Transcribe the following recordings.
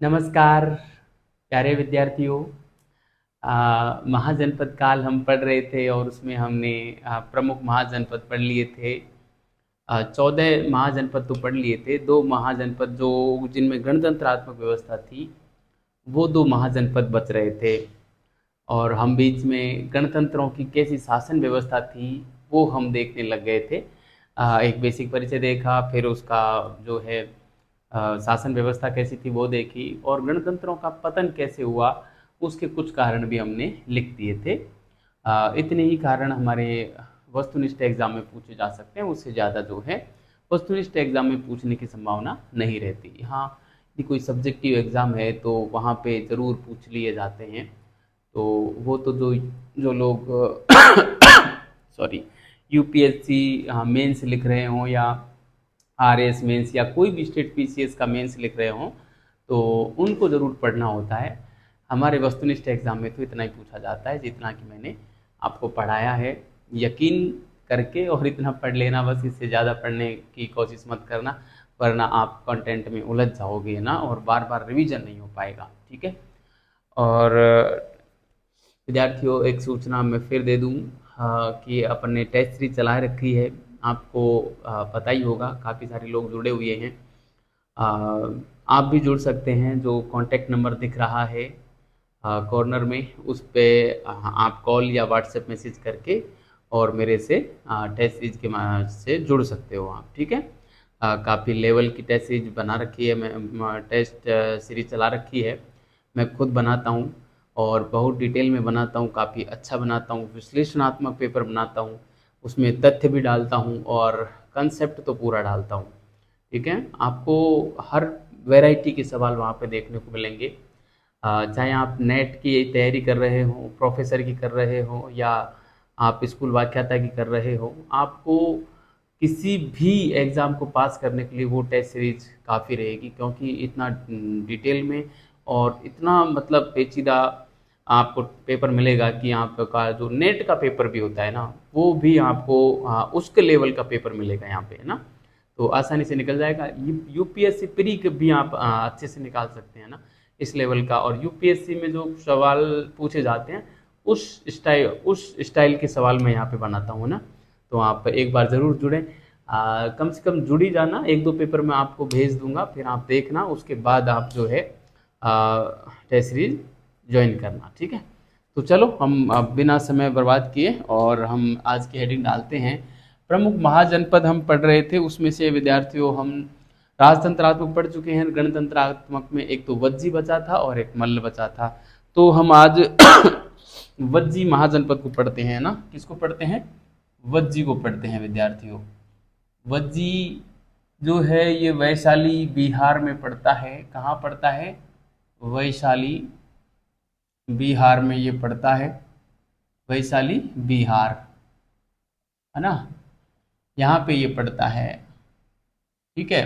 नमस्कार प्यारे विद्यार्थियों। महाजनपद काल हम पढ़ रहे थे और उसमें हमने प्रमुख महाजनपद पढ़ लिए थे। 14 महाजनपद तो पढ़ लिए थे। दो महाजनपद जो जिनमें गणतंत्रात्मक व्यवस्था थी, वो दो महाजनपद बच रहे थे। और हम बीच में गणतंत्रों की कैसी शासन व्यवस्था थी वो हम देखने लग गए थे। एक बेसिक परिचय देखा, फिर उसका जो है शासन व्यवस्था कैसी थी वो देखी, और गणतंत्रों का पतन कैसे हुआ उसके कुछ कारण भी हमने लिख दिए थे। इतने ही कारण हमारे वस्तुनिष्ठ एग्जाम में पूछे जा सकते हैं, उससे ज़्यादा जो है वस्तुनिष्ठ एग्जाम में पूछने की संभावना नहीं रहती। हाँ, यदि कोई सब्जेक्टिव एग्ज़ाम है तो वहाँ पे ज़रूर पूछ लिए जाते हैं। तो वो तो जो जो लोग सॉरी यूपीएससी मेंस लिख रहे हों, या आरएस मेंस, या कोई भी स्टेट पीसीएस का मेंस लिख रहे हों, तो उनको ज़रूर पढ़ना होता है। हमारे वस्तुनिष्ठ एग्ज़ाम में तो इतना ही पूछा जाता है जितना कि मैंने आपको पढ़ाया है। यकीन करके और इतना पढ़ लेना बस, इससे ज़्यादा पढ़ने की कोशिश मत करना, वरना आप कंटेंट में उलझ जाओगे ना, और बार बार रिवीजन नहीं हो पाएगा। ठीक है। और विद्यार्थियों, एक सूचना मैं फिर दे दूं, कि अपन ने टेस्ट सीरीज चला रखी है। आपको पता ही होगा, काफ़ी सारे लोग जुड़े हुए हैं। आप भी जुड़ सकते हैं। जो कॉन्टैक्ट नंबर दिख रहा है कॉर्नर में, उस पे आप कॉल या व्हाट्सएप मैसेज करके और मेरे से टेस्ट सीरीज के से जुड़ सकते हो आप। ठीक है। काफ़ी लेवल की टेस्ट सीरीज बना रखी है, मैं टेस्ट सीरीज चला रखी है। मैं खुद बनाता हूँ और बहुत डिटेल में बनाता हूँ, काफ़ी अच्छा बनाता हूँ, विश्लेषणात्मक पेपर बनाता हूँ, उसमें तथ्य भी डालता हूँ और कंसेप्ट तो पूरा डालता हूँ। ठीक है। आपको हर वैरायटी के सवाल वहाँ पे देखने को मिलेंगे। चाहे आप नेट की तैयारी कर रहे हो, प्रोफेसर की कर रहे हो, या आप स्कूल व्याख्याता की कर रहे हो, आपको किसी भी एग्ज़ाम को पास करने के लिए वो टेस्ट सीरीज काफ़ी रहेगी, क्योंकि इतना डिटेल में और इतना मतलब पेचीदा आपको पेपर मिलेगा कि आपका जो नेट का पेपर भी होता है ना, वो भी आपको उसके लेवल का पेपर मिलेगा यहाँ पे, है ना। तो आसानी से निकल जाएगा। यूपीएससी प्री भी आप अच्छे से निकाल सकते हैं ना, इस लेवल का। और यूपीएससी में जो सवाल पूछे जाते हैं, उस स्टाइल के सवाल मैं यहाँ पे बनाता हूँ ना। तो आप एक बार ज़रूर जुड़ें। कम से कम जुड़ ही जाना। एक दो पेपर मैं आपको भेज दूंगा, फिर आप देखना, उसके बाद आप जो है टेस्ट सीरीज ज्वाइन करना। ठीक है। तो चलो, हम बिना समय बर्बाद किए और हम आज की हेडिंग डालते हैं। प्रमुख महाजनपद हम पढ़ रहे थे, उसमें से विद्यार्थियों हम राजतंत्रात्मक पढ़ चुके हैं। गणतंत्रात्मक में एक तो वज्जी बचा था और एक मल्ल बचा था। तो हम आज वज्जी महाजनपद को पढ़ते हैं ना। किसको पढ़ते हैं? वज्जी को पढ़ते हैं विद्यार्थियों। वज्जी जो है ये वैशाली बिहार में पड़ता है। कहाँ पड़ता है? वैशाली बिहार में ये पड़ता है। वैशाली बिहार, है ना, यहाँ पे ये पड़ता है। ठीक है।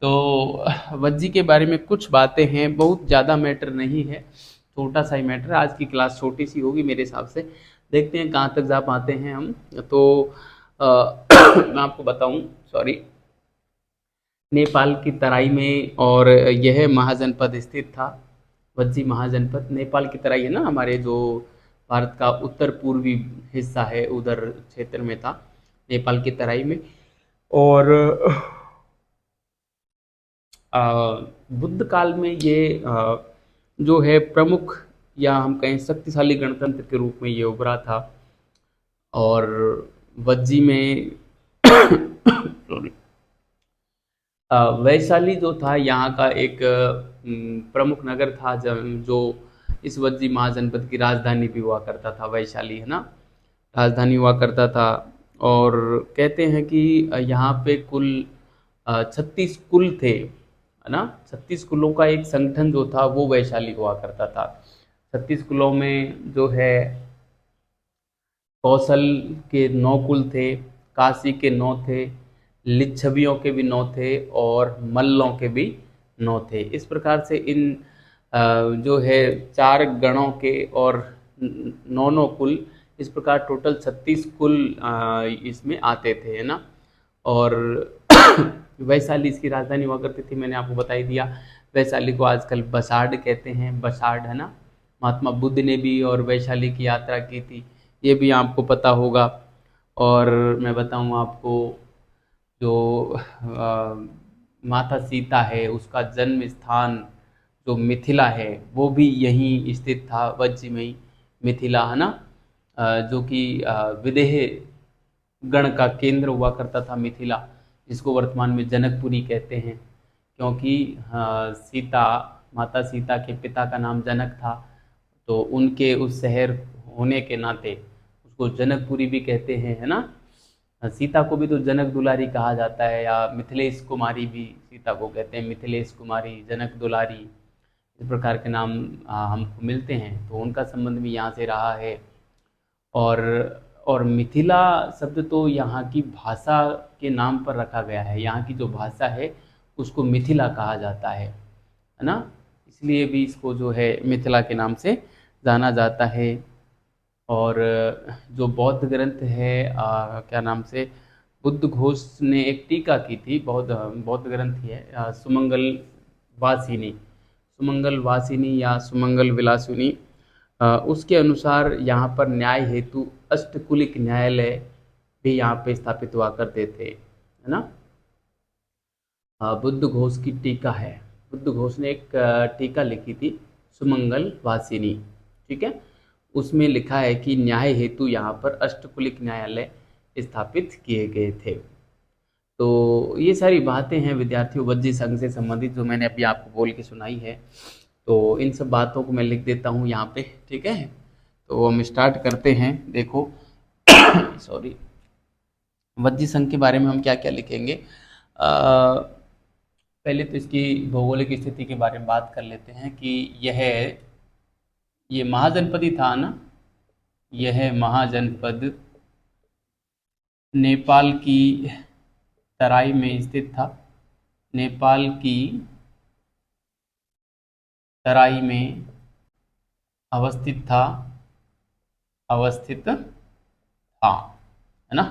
तो वज्जी के बारे में कुछ बातें हैं, बहुत ज़्यादा मैटर नहीं है, छोटा सा ही मैटर है। आज की क्लास छोटी सी होगी मेरे हिसाब से। देखते हैं कहाँ तक जा पाते हैं हम। तो मैं आपको बताऊं, सॉरी, नेपाल की तराई में और यह महाजनपद स्थित था। वज्जी महाजनपद नेपाल की तराई है ना, हमारे जो भारत का उत्तर पूर्वी हिस्सा है उधर क्षेत्र में था, नेपाल की तराई में। और बुद्ध काल में ये जो है प्रमुख, या हम कहें शक्तिशाली गणतंत्र के रूप में ये उभरा था। और वज्जी में सॉरी, वैशाली जो था यहाँ का एक प्रमुख नगर था, जो इस वज्जी महाजनपद की राजधानी भी हुआ करता था। वैशाली, है ना, राजधानी हुआ करता था। और कहते हैं कि यहाँ पे कुल 36 कुल थे, है ना। 36 कुलों का एक संगठन जो था वो वैशाली हुआ करता था। 36 कुलों में जो है कौशल के 9 कुल थे, काशी के 9 थे, लिच्छवियों के भी 9 थे, और मल्लों के भी 9 थे। इस प्रकार से इन जो है 4 गणों के और 9 कुल, इस प्रकार टोटल 36 कुल इसमें आते थे, है ना। और वैशाली इसकी राजधानी हुआ करती थी, मैंने आपको बता ही दिया। वैशाली को आजकल बसाड़ कहते हैं, बसाड़, है ना। महात्मा बुद्ध ने भी और वैशाली की यात्रा की थी, ये भी आपको पता होगा। और मैं बताऊं आपको, जो माता सीता है उसका जन्म स्थान जो मिथिला है वो भी यहीं स्थित था, वज्र में ही, मिथिला, है ना। जो कि विदेह गण का केंद्र हुआ करता था मिथिला, जिसको वर्तमान में जनकपुरी कहते हैं, क्योंकि सीता, माता सीता के पिता का नाम जनक था, तो उनके उस शहर होने के नाते उसको जनकपुरी भी कहते हैं, है ना। सीता को भी तो जनक दुलारी कहा जाता है, या मिथिलेश कुमारी भी सीता को कहते हैं, मिथिलेश कुमारी, जनक दुलारी, इस प्रकार के नाम हमको मिलते हैं, तो उनका संबंध भी यहाँ से रहा है। और और मिथिला शब्द तो यहाँ की भाषा के नाम पर रखा गया है, यहाँ की जो भाषा है उसको मिथिला कहा जाता है ना। इसलिए भी इसको जो है मिथिला के नाम से जाना जाता है। और जो बौद्ध ग्रंथ है, क्या नाम से, बुद्ध घोष ने एक टीका की थी, बौद्ध ग्रंथ ही है, सुमंगल वासिनी, सुमंगल वासिनी या सुमंगल विलासिनी। उसके अनुसार यहाँ पर न्याय हेतु अष्टकुलिक न्यायालय भी यहाँ पे स्थापित हुआ करते थे, है ना। बुद्ध घोष की टीका है, बुद्ध घोष ने एक टीका लिखी थी, सुमंगल वासिनी, ठीक है। उसमें लिखा है कि न्याय हेतु यहाँ पर अष्टकुलिक न्यायालय स्थापित किए गए थे। तो ये सारी बातें हैं विद्यार्थियों वज्जी संघ से संबंधित, जो मैंने अभी आपको बोल के सुनाई है। तो इन सब बातों को मैं लिख देता हूँ यहाँ पे, ठीक है। तो हम स्टार्ट करते हैं। देखो सॉरी, वज्जी संघ के बारे में हम क्या क्या लिखेंगे। पहले तो इसकी भौगोलिक स्थिति के बारे में बात कर लेते हैं कि ये महाजनपद ही था ना, यह महाजनपद नेपाल की तराई में स्थित था, नेपाल की तराई में अवस्थित था, है ना।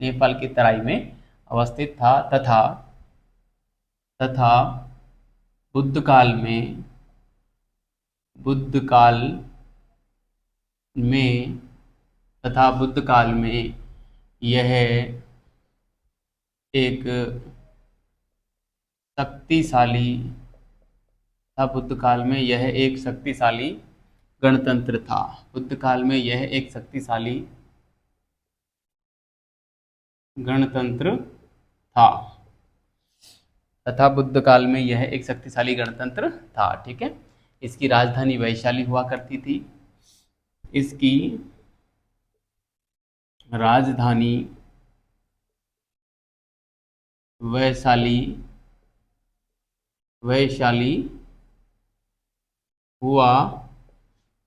नेपाल की तराई में अवस्थित था तथा बुद्ध काल में यह एक शक्तिशाली था, बुद्ध काल में यह एक शक्तिशाली गणतंत्र था, बुद्ध काल में यह एक शक्तिशाली गणतंत्र था, तथा बुद्ध काल में यह एक शक्तिशाली गणतंत्र था, ठीक है। इसकी राजधानी वैशाली हुआ करती थी, इसकी राजधानी वैशाली हुआ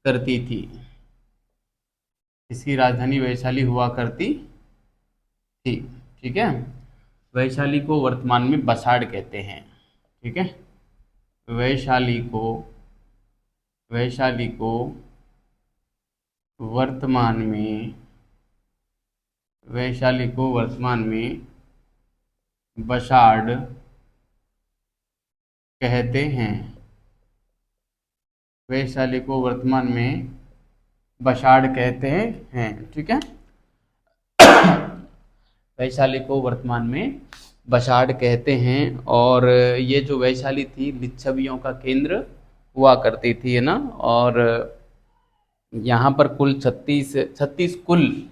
करती थी, इसकी राजधानी वैशाली हुआ करती थी, ठीक है। वैशाली को वर्तमान में बसाड़ कहते हैं, ठीक है। वैशाली को वर्तमान में बसाड़ कहते हैं, वैशाली को वर्तमान में बसाड़ कहते हैं, ठीक है। वैशाली को वर्तमान में बसाड़ कहते हैं। और ये जो वैशाली थी लिच्छवियों का केंद्र हुआ करती थी, है ना। और यहाँ पर कुल 36 कुल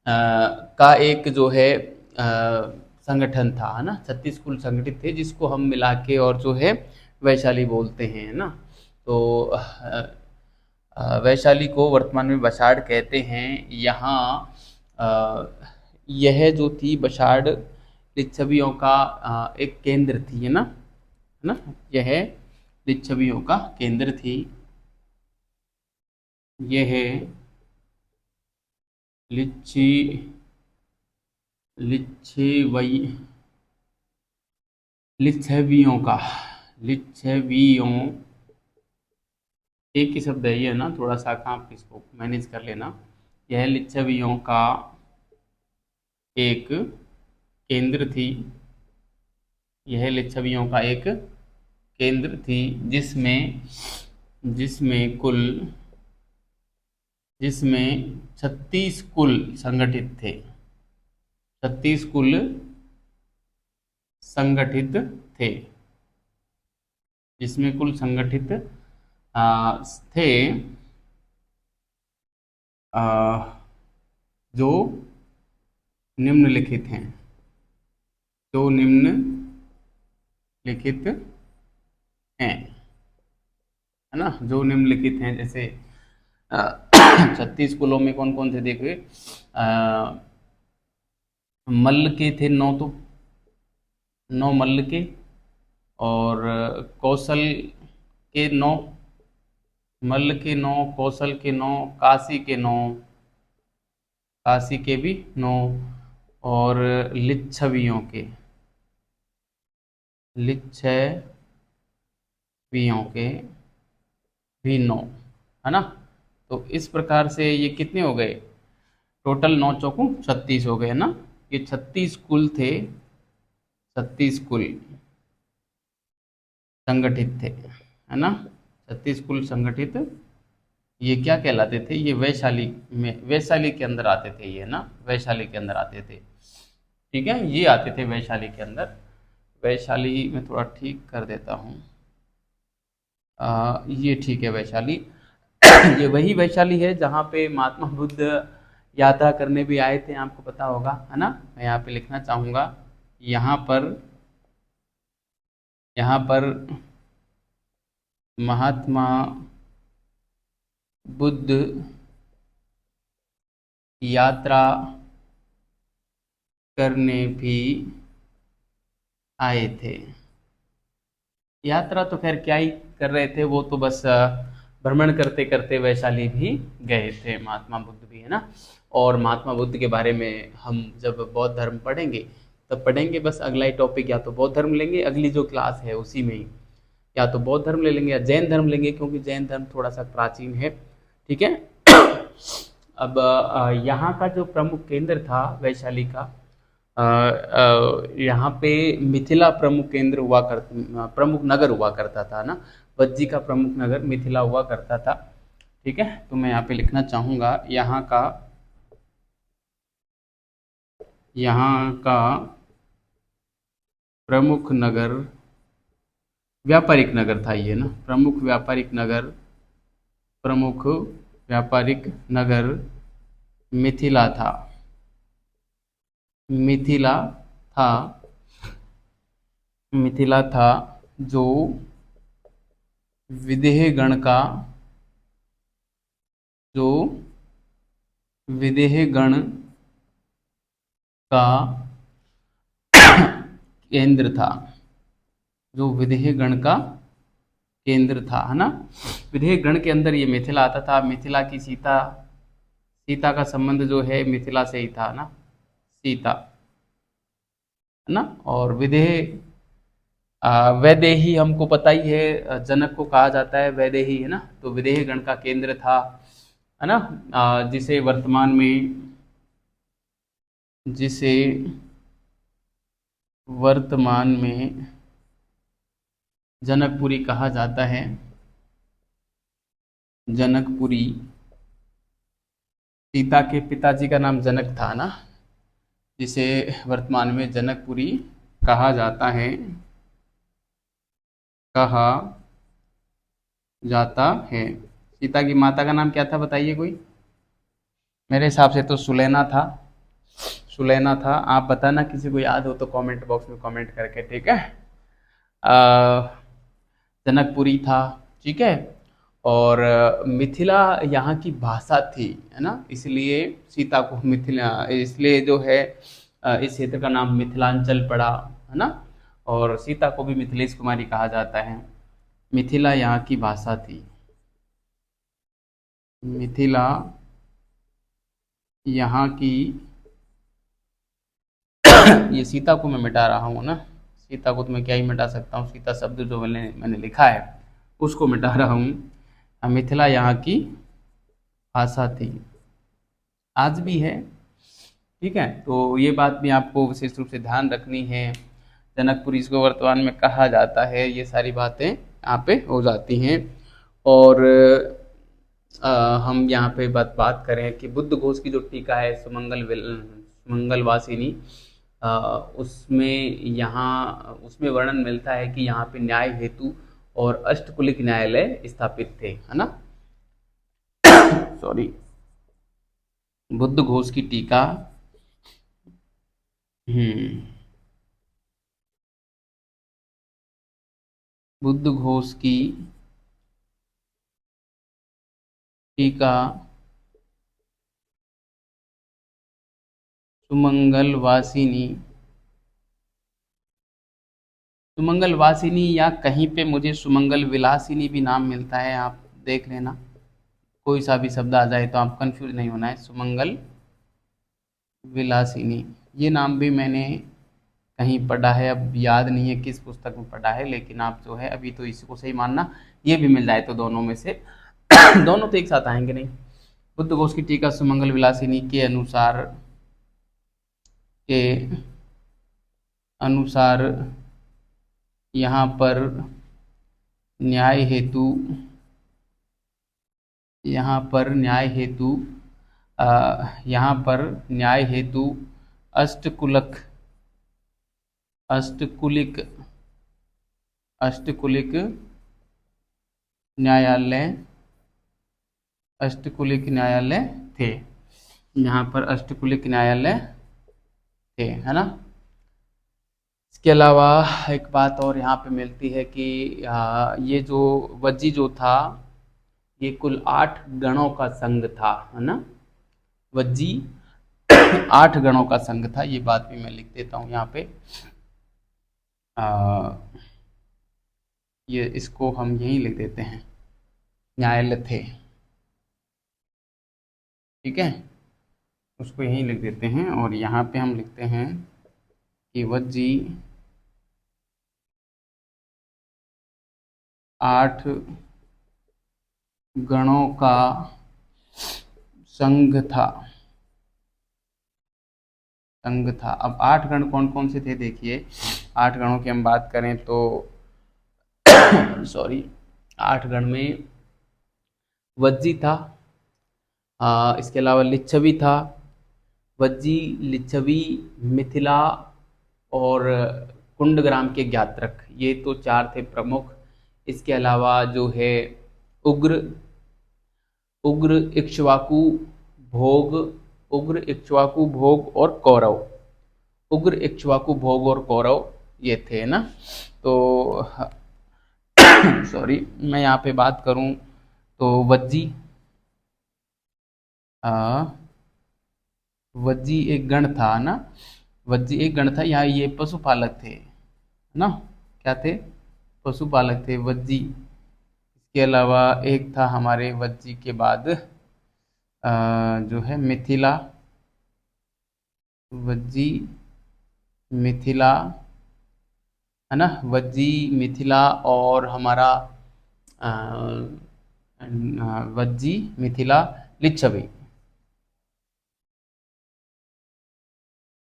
का एक जो है संगठन था, है ना। 36 कुल संगठित थे, जिसको हम मिला के और जो है वैशाली बोलते हैं, है ना। तो वैशाली को वर्तमान में बसाड़ कहते हैं। यहाँ यह जो थी बसाड़ लिच्छवियों का एक केंद्र थी, है ना, यह लिच्छवियों का केंद्र थी, यह लिच्छवियों एक ही शब्द है ये, ना, थोड़ा सा आप इसको मैनेज कर लेना। यह लिच्छवियों का एक केंद्र थी, यह लिच्छवियों का एक केंद्र थी, जिसमें जिसमें कुल जिसमें 36 कुल संगठित थे। 36 कुल संगठित थे, जिसमें कुल संगठित थे जो निम्नलिखित हैं, जो निम्नलिखित हैं, है ना, जो निम्नलिखित हैं। जैसे 36 कुलों में कौन कौन से देखिए, मल्ल के थे 9, तो 9 मल्ल के, और कौशल के 9, मल्ल के 9, कौशल के 9, काशी के 9, काशी के भी 9, और लिच्छवियों के भी 9, है ना। तो इस प्रकार से ये कितने हो गए, टोटल 9 चौको 36 हो गए, है ना। ये 36 कुल थे, 36 कुल संगठित थे, है ना। 36 कुल संगठित, ये क्या कहलाते थे, ये वैशाली के अंदर आते थे, ये ना वैशाली के अंदर आते थे। ठीक है, ये आते थे वैशाली के अंदर। वैशाली में थोड़ा ठीक कर देता हूँ, ये ठीक है वैशाली। ये वही वैशाली है जहाँ पे महात्मा बुद्ध यात्रा करने भी आए थे, आपको पता होगा, है ना। मैं यहाँ पे लिखना चाहूँगा, यहाँ पर महात्मा बुद्ध यात्रा करने भी आए थे। यात्रा तो खैर क्या ही कर रहे थे, वो तो बस भ्रमण करते करते वैशाली भी गए थे महात्मा बुद्ध भी, है ना। और महात्मा बुद्ध के बारे में हम जब बौद्ध धर्म पढ़ेंगे तब पढ़ेंगे, बस अगला ही टॉपिक या तो बौद्ध धर्म लेंगे, अगली जो क्लास है उसी में ही या तो बौद्ध धर्म ले लेंगे या जैन धर्म लेंगे, क्योंकि जैन धर्म थोड़ा सा प्राचीन है। ठीक है। अब यहाँ का जो प्रमुख केंद्र था वैशाली का, यहाँ पे मिथिला प्रमुख केंद्र प्रमुख नगर हुआ करता था ना। बज्जी का प्रमुख नगर मिथिला हुआ करता था। ठीक है, तो मैं यहाँ पे लिखना चाहूँगा, यहाँ का प्रमुख नगर, व्यापारिक नगर था ये ना, प्रमुख व्यापारिक नगर मिथिला था। मिथिला था जो विदेहगण का केंद्र था, जो विदेहगण का केंद्र था, है ना। विदेहगण के अंदर ये मिथिला आता था। मिथिला की सीता का संबंध जो है मिथिला से ही था ना, सीता, है ना। और वैदेही हमको पता ही है, जनक को कहा जाता है वैदेही, है ना। तो विदेहगण का केंद्र था, है ना, जिसे वर्तमान में जनकपुरी कहा जाता है। जनकपुरी, सीता के पिताजी का नाम जनक था ना, जिसे वर्तमान में जनकपुरी कहा जाता है, सीता की माता का नाम क्या था बताइए कोई। मेरे हिसाब से तो सुलैना था। आप बताना, किसी को याद हो तो कमेंट बॉक्स में कमेंट करके। ठीक है, जनकपुरी था। ठीक है, और मिथिला यहाँ की भाषा थी, है ना, इसलिए सीता को मिथिला, इसलिए जो है इस क्षेत्र का नाम मिथिलांचल पड़ा, है ना। और सीता को भी मिथिलेश कुमारी कहा जाता है। मिथिला यहाँ की भाषा थी, मिथिला यहाँ की ये सीता को मैं मिटा रहा हूँ ना, सीता को तो मैं क्या ही मिटा सकता हूँ, सीता शब्द जो मैंने लिखा है उसको मिटा रहा हूँ। मिथिला यहाँ की भाषा थी, आज भी है। ठीक है, तो ये बात भी आपको विशेष रूप से ध्यान रखनी है। जनकपुरी इसको वर्तमान में कहा जाता है। ये सारी बातें यहाँ पे हो जाती हैं। और हम यहाँ पे बात करें कि बुद्ध घोष की जो टीका है सुमंगल वासिनी, उसमें वर्णन मिलता है कि यहाँ पे न्याय हेतु और अष्टकुलिक न्यायालय स्थापित थे, है ना। सॉरी, बुद्ध घोष की टीका। बुद्ध घोष की टीका सुमंगल वासिनी या कहीं पे मुझे सुमंगल विलासिनी भी नाम मिलता है, आप देख लेना। कोई सा भी शब्द आ जाए तो आप कंफ्यूज नहीं होना है। सुमंगल विलासिनी, ये नाम भी मैंने कहीं पढ़ा है, अब याद नहीं है किस पुस्तक में पढ़ा है, लेकिन आप जो है अभी तो इसी को सही मानना। ये भी मिल जाए तो दोनों में से दोनों तो एक साथ आएंगे नहीं। बुद्ध घोष की टीका सुमंगल विलासिनी के अनुसार यहाँ पर न्याय हेतु अष्टकुलिक न्यायालय थे। यहाँ पर अष्टकुलिक न्यायालय थे, है ना। इसके अलावा एक बात और यहाँ पे मिलती है कि ये जो वज्जी जो था, ये कुल 8 गणों का संघ था, है ना। वज्जी 8 गणों का संघ था। ये बात भी मैं लिख देता हूँ यहाँ पे। ये इसको हम यहीं लिख देते हैं, न्यायालय थे, ठीक है। उसको यहीं लिख देते हैं और यहाँ पे हम लिखते हैं कि वज्जी 8 गणों का संघ था। अब 8 गण कौन कौन से थे देखिए। 8 गणों की हम बात करें तो सॉरी, 8 गण में वज्जी था, इसके अलावा लिच्छवी था। वज्जी, लिच्छवी, मिथिला और कुंडग्राम के ज्ञात्रक, ये तो 4 थे प्रमुख। इसके अलावा जो है उग्र इक्ष्वाकु भोग और कौरव। उग्र, इक्ष्वाकु, भोग और कौरव ये थे ना। तो सॉरी, मैं यहाँ पे बात करूं तो वज्जी एक गण था ना। वज्जी एक गण था। यहाँ ये पशुपालक थे, है ना। क्या थे? पशुपालक थे वज्जी। इसके अलावा एक था हमारे वज्जी के बाद जो है मिथिला। वज्जी मिथिला, है ना। वज्जी, मिथिला और हमारा वज्जी, मिथिला,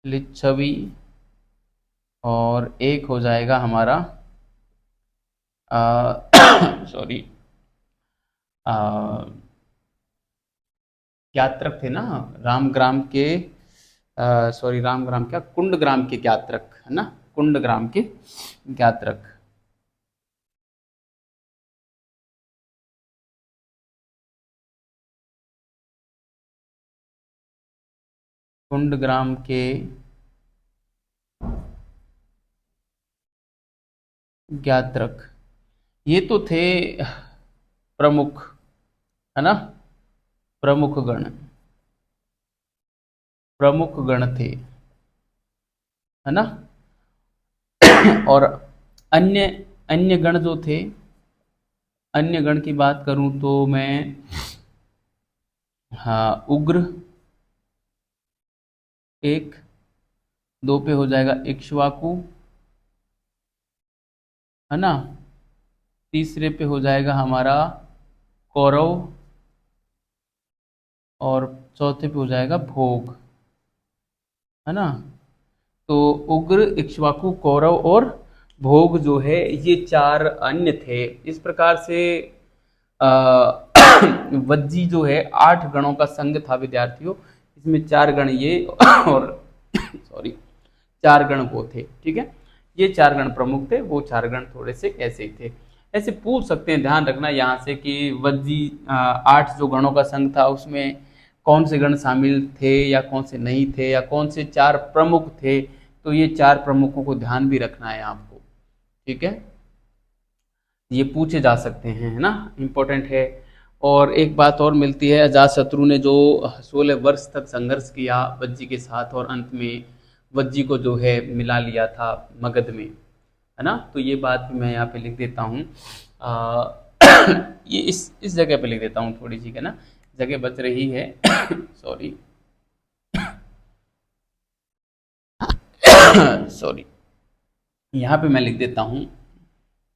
लिच्छवी और एक हो जाएगा हमारा सॉरी, ज्ञात्रक थे ना, रामग्राम के रामग्राम क्या, कुंडग्राम के ज्ञात्रक, है ना। कुंडग्राम के ज्ञात्रक। कुंडग्राम के ज्ञात्रक, ये तो थे प्रमुख, है ना। प्रमुख गण थे, है ना। और अन्य गण जो थे, अन्य गण की बात करूं तो मैं उग्र 1, 2 पे हो जाएगा इक्ष्वाकु, है ना। तीसरे पे हो जाएगा हमारा कौरव और चौथे पे हो जाएगा भोग, है ना। तो उग्र, इक्ष्वाकु, कौरव और भोग जो है ये 4 अन्य थे। इस प्रकार से अ, वज्जी जो है 8 गणों का संघ था विद्यार्थियों। इसमें 4 गण ये और सॉरी 4 गण वो थे। ठीक है, ये 4 गण प्रमुख थे, वो 4 गण थोड़े से ऐसे ही थे। ऐसे पूछ सकते हैं, ध्यान रखना यहाँ से कि वज्जी 8 जो गणों का संघ था उसमें कौन से गण शामिल थे या कौन से नहीं थे, या कौन से 4 प्रमुख थे। तो ये 4 प्रमुखों को ध्यान भी रखना है आपको। ठीक है, ये पूछे जा सकते हैं, है ना, इम्पोर्टेंट है। और एक बात और मिलती है, अजातशत्रु ने जो 16 वर्ष तक संघर्ष किया वज्जी के साथ और अंत में वज्जी को जो है मिला लिया था मगध में, है ना। तो ये बात भी मैं यहाँ पे लिख देता हूँ। ये इस जगह पे लिख देता हूँ, थोड़ी सी है ना जगह बच रही है सॉरी सॉरी, यहाँ पे मैं लिख देता हूँ,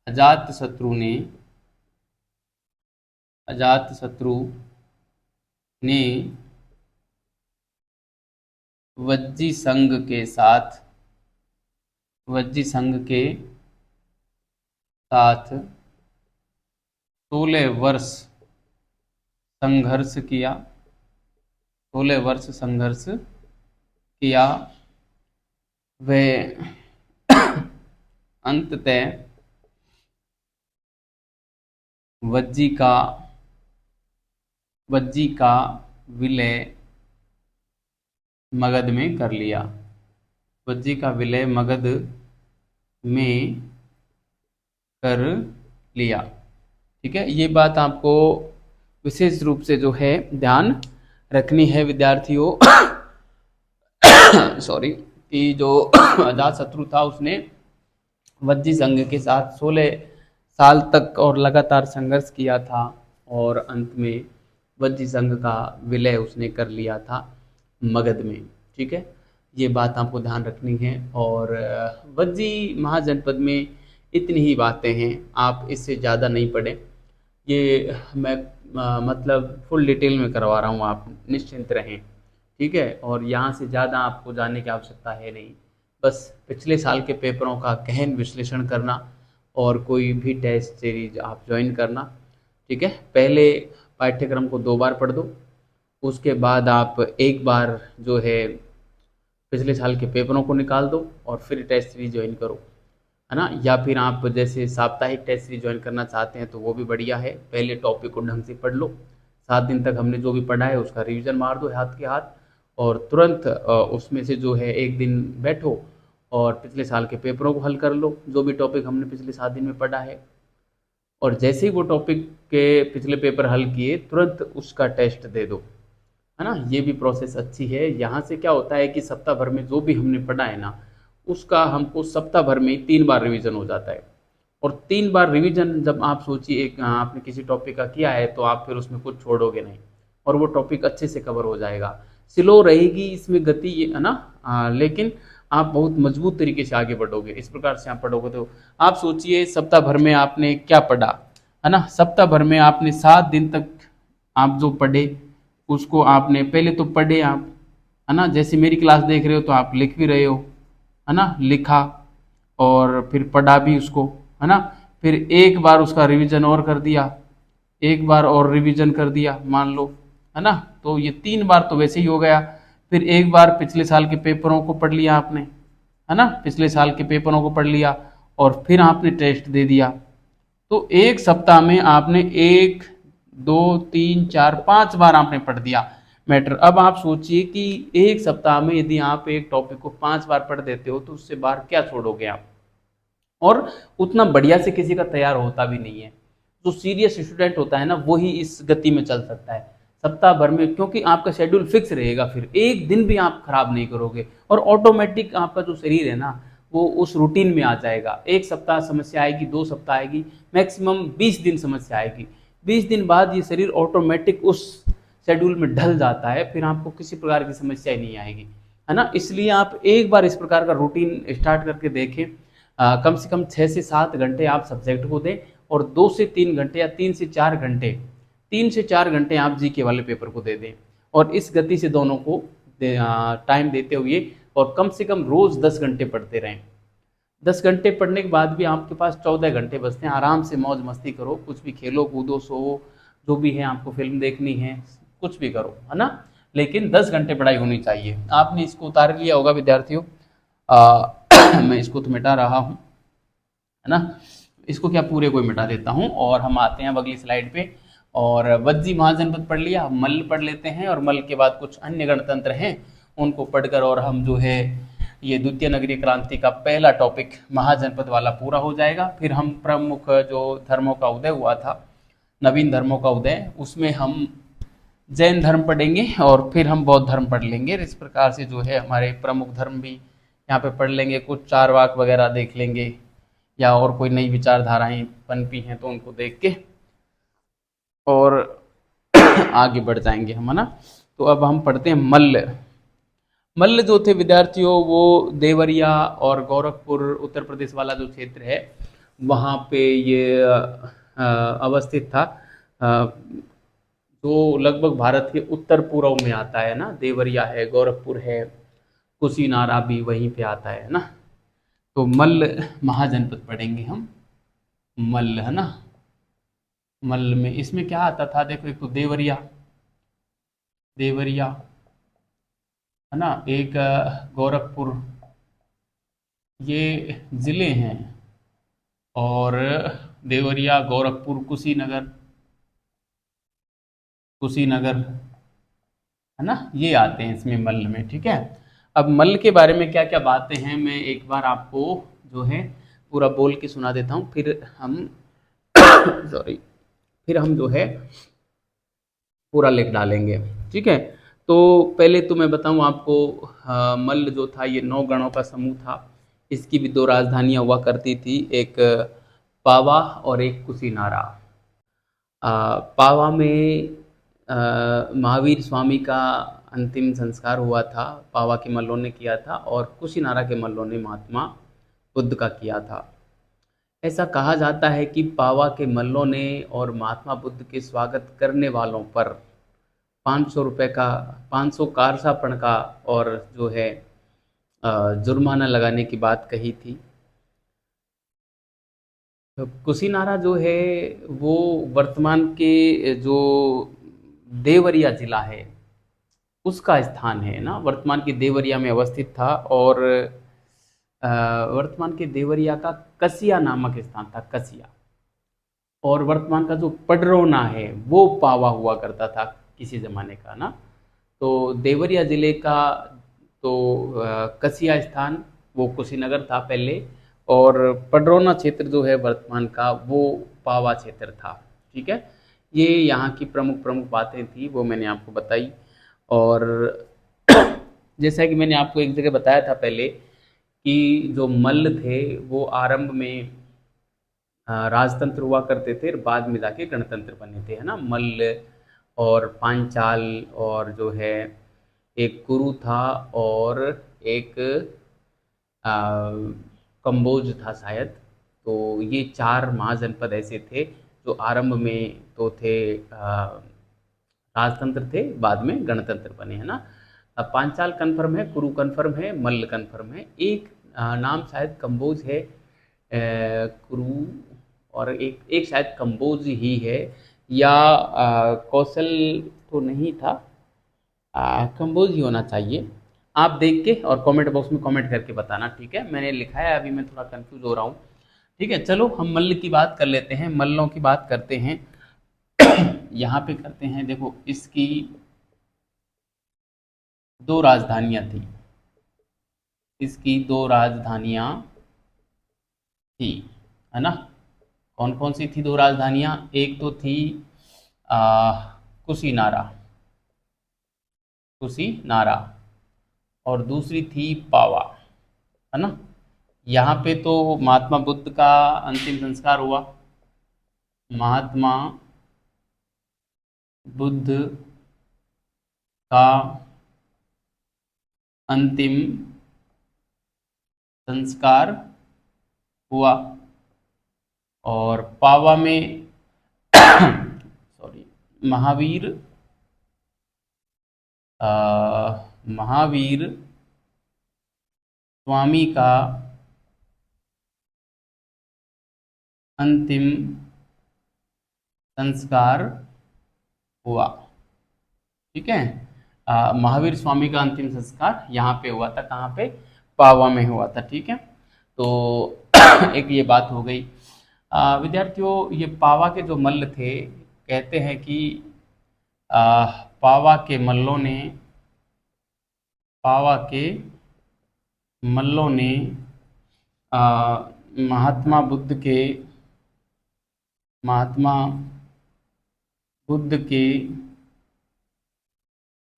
अजातशत्रु ने वज्जी संघ के साथ 16 वर्ष संघर्ष किया, 16 वर्ष संघर्ष किया। वह अंततः वज्जी का विलय मगध में कर लिया, वज्जी का विलय मगध में कर लिया। ठीक है, ये बात आपको विशेष रूप से जो है ध्यान रखनी है विद्यार्थियों सॉरी, कि जो अजातशत्रु था उसने वज्जी संघ के साथ 16 साल तक और लगातार संघर्ष किया था और अंत में वज्जी संघ का विलय उसने कर लिया था मगध में। ठीक है, ये बात आपको ध्यान रखनी है। और वज्जी महाजनपद में इतनी ही बातें हैं, आप इससे ज़्यादा नहीं पढ़ें। ये मैं मतलब फुल डिटेल में करवा रहा हूँ, आप निश्चिंत रहें। ठीक है, और यहाँ से ज़्यादा आपको जानने की आवश्यकता है नहीं, बस पिछले साल के पेपरों का गहन विश्लेषण करना और कोई भी टेस्ट सीरीज आप ज्वाइन करना। ठीक है, पहले पाठ्यक्रम को 2 बार पढ़ दो, उसके बाद आप एक बार जो है पिछले साल के पेपरों को निकाल दो और फिर टेस्ट सीरीज ज्वाइन करो, है ना। या फिर आप जैसे साप्ताहिक टेस्ट सीरीज ज्वाइन करना चाहते हैं तो वो भी बढ़िया है। पहले टॉपिक को ढंग से पढ़ लो, 7 दिन तक हमने जो भी पढ़ा है उसका रिवीजन मार दो हाथ के हाथ, और तुरंत उसमें से जो है एक दिन बैठो और पिछले साल के पेपरों को हल कर लो, जो भी टॉपिक हमने पिछले 7 दिन में पढ़ा है। और जैसे ही वो टॉपिक के पिछले पेपर हल किए तुरंत उसका टेस्ट दे दो, है ना। ये भी प्रोसेस अच्छी है। यहाँ से क्या होता है कि सप्ताह भर में जो भी हमने पढ़ा है ना उसका हमको सप्ताह भर में 3 बार रिवीजन हो जाता है। और 3 बार रिवीजन जब आप सोचिए, एक आपने किसी टॉपिक का किया है तो आप फिर उसमें कुछ छोड़ोगे नहीं और वो टॉपिक अच्छे से कवर हो जाएगा। स्लो रहेगी इसमें गति, ये है ना, लेकिन आप बहुत मजबूत तरीके से आगे बढ़ोगे। इस प्रकार से आप पढ़ोगे तो आप सोचिए सप्ताह भर में आपने क्या पढ़ा, है ना। सप्ताह भर में आपने 7 दिन तक आप जो पढ़े उसको आपने पहले तो पढ़े आप, है ना। जैसे मेरी क्लास देख रहे हो तो आप लिख भी रहे हो, है ना, लिखा और फिर पढ़ा भी उसको, है ना। फिर एक बार उसका रिवीजन और कर दिया, एक बार और रिवीजन कर दिया मान लो, है ना। तो ये 3 बार तो वैसे ही हो गया। फिर एक बार पिछले साल के पेपरों को पढ़ लिया आपने, है ना, पिछले साल के पेपरों को पढ़ लिया और फिर आपने टेस्ट दे दिया। तो एक सप्ताह में आपने 1 2 3 4 5 बार आपने पढ़ दिया मैटर। अब आप सोचिए कि एक सप्ताह में यदि आप एक टॉपिक को 5 बार पढ़ देते हो तो उससे बार क्या छोड़ोगे आप। और उतना बढ़िया से किसी का तैयार होता भी नहीं है। जो सीरियस स्टूडेंट होता है ना वही इस गति में चल सकता है सप्ताह भर में, क्योंकि आपका शेड्यूल फिक्स रहेगा, फिर एक दिन भी आप खराब नहीं करोगे और ऑटोमेटिक आपका जो शरीर है ना वो उस रूटीन में आ जाएगा। एक सप्ताह समस्या आएगी, 2 सप्ताह आएगी, मैक्सिमम 20 दिन समस्या आएगी। 20 दिन बाद ये शरीर ऑटोमेटिक उस शेड्यूल में ढल जाता है, फिर आपको किसी प्रकार की समस्या ही नहीं आएगी, है ना। इसलिए आप एक बार इस प्रकार का रूटीन स्टार्ट करके देखें। कम से कम 6 से 7 घंटे आप सब्जेक्ट को दें और 2 से 3 घंटे या 3 से 4 घंटे, 3 से 4 घंटे आप जीके वाले पेपर को दे दें। और इस गति से दोनों को टाइम देते हुए और कम से कम रोज 10 घंटे पढ़ते रहें। 10 घंटे पढ़ने के बाद भी आपके पास 14 घंटे बचते हैं। आराम से मौज मस्ती करो, कुछ भी खेलो कूदो सो, जो भी है, आपको फिल्म देखनी है कुछ भी करो, है ना, लेकिन 10 घंटे पढ़ाई होनी चाहिए। आपने इसको उतार लिया होगा विद्यार्थियों। मैं इसको तो मिटा रहा हूँ, है ना, इसको क्या पूरे को ही मिटा देता हूँ। और हम आते हैं अब अगली स्लाइड पे। और वज्जी महाजनपद पढ़ लिया, हम मल्ल पढ़ लेते हैं, और मल्ल के बाद कुछ अन्य गणतंत्र हैं उनको पढ़कर और हम जो है ये द्वितीय नगरीय क्रांति का पहला टॉपिक महाजनपद वाला पूरा हो जाएगा। फिर हम प्रमुख जो धर्मों का उदय हुआ था, नवीन धर्मों का उदय, उसमें हम जैन धर्म पढ़ेंगे और फिर हम बौद्ध धर्म पढ़ लेंगे। इस प्रकार से जो है हमारे प्रमुख धर्म भी यहाँ पे पढ़ लेंगे, कुछ चारवाक वगैरह देख लेंगे, या और कोई नई विचारधाराएं पनपी हैं तो उनको देख के और आगे बढ़ जाएंगे हम, है ना। तो अब हम पढ़ते हैं मल्ल। मल्ल जो थे विद्यार्थियों, वो देवरिया और गोरखपुर उत्तर प्रदेश वाला जो क्षेत्र है वहाँ पे ये अवस्थित था, जो लगभग भारत के उत्तर पूर्व में आता है ना। देवरिया है, गोरखपुर है, कुशीनारा भी वहीं पे आता है ना। तो मल्ल महाजनपद पढ़ेंगे हम, मल्ल, है ना। मल्ल में इसमें क्या आता था, देखो, एक तो देवरिया, देवरिया, है ना, एक गोरखपुर, ये जिले हैं। और देवरिया, गोरखपुर, कुशीनगर, कुशीनगर, है ना, ये आते हैं इसमें मल्ल में, ठीक है। अब मल्ल के बारे में क्या क्या बातें हैं मैं एक बार आपको जो है पूरा बोल के सुना देता हूँ, फिर हम सॉरी, फिर हम जो है पूरा लिख डालेंगे, ठीक है। तो पहले तो मैं बताऊं आपको, मल्ल जो था ये 9 गणों का समूह था। इसकी भी 2 राजधानियां हुआ करती थी, एक पावा और एक कुशीनारा। पावा में महावीर स्वामी का अंतिम संस्कार हुआ था, पावा के मल्लों ने किया था, और कुशीनारा के मल्लों ने महात्मा बुद्ध का किया था। ऐसा कहा जाता है कि पावा के मल्लों ने और महात्मा बुद्ध के स्वागत करने वालों पर 500 रुपये का, 500 कारसापण का और जो है जुर्माना लगाने की बात कही थी। तो कुशीनारा जो है वो वर्तमान के जो देवरिया जिला है उसका स्थान है ना, वर्तमान के देवरिया में अवस्थित था। और वर्तमान के देवरिया का कसिया नामक स्थान था, कसिया। और वर्तमान का जो पडरौना है वो पावा हुआ करता था किसी ज़माने का ना। तो देवरिया जिले का तो कसिया स्थान वो कुशीनगर था पहले, और पडरौना क्षेत्र जो है वर्तमान का वो पावा क्षेत्र था, ठीक है। ये यहाँ की प्रमुख प्रमुख बातें थी, वो मैंने आपको बताई। और जैसा कि मैंने आपको एक जगह बताया था पहले कि जो मल्ल थे वो आरंभ में राजतंत्र हुआ करते थे, बाद में जाके गणतंत्र बने थे, है ना। मल्ल और पांचाल, और जो है एक कुरु था, और एक कंबोज था शायद। तो ये 4 महाजनपद ऐसे थे जो आरंभ में तो थे राजतंत्र थे, बाद में गणतंत्र बने, है ना। अब पांचाल कन्फर्म है, कुरु कन्फर्म है, मल्ल कन्फर्म है। एक नाम शायद कंबोज है, कुरु, और एक एक शायद कंबोज ही है, या कौशल तो नहीं था, कंबोज ही होना चाहिए। आप देख के और कमेंट बॉक्स में कमेंट करके बताना, ठीक है। मैंने लिखा है, अभी मैं थोड़ा कंफ्यूज हो रहा हूँ, ठीक है। चलो हम मल्ल की बात कर लेते हैं, मल्लों की बात करते हैं। यहाँ पे करते हैं, देखो, इसकी 2 राजधानियाँ थी, इसकी 2 राजधानियाँ थी, है ना। कौन कौन सी थी 2 राजधानियाँ? एक तो थी कुशीनारा, कुशीनारा, और दूसरी थी पावा, है ना। यहाँ पे तो महात्मा बुद्ध का अंतिम संस्कार हुआ, महात्मा बुद्ध का अंतिम संस्कार हुआ। और पावा में सॉरी, महावीर महावीर स्वामी का अंतिम संस्कार हुआ। ठीक है, महावीर स्वामी का अंतिम संस्कार यहाँ पे हुआ था, कहाँ पे, पावा में हुआ था। ठीक है, तो एक ये बात हो गई। विद्यार्थियों, ये पावा के जो मल्ल थे, कहते हैं कि पावा के मल्लों ने पावा के मल्लों ने महात्मा बुद्ध के महात्मा बुद्ध के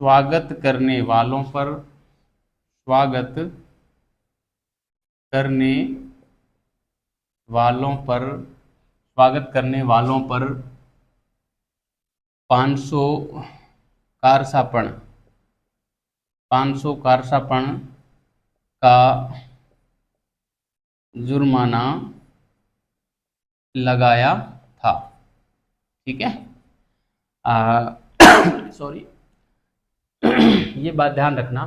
स्वागत करने वालों पर स्वागत करने वालों पर स्वागत करने वालों पर 500 कारसापण 500 कारसापण का जुर्माना लगाया था। ठीक है, सॉरी ये बात ध्यान रखना।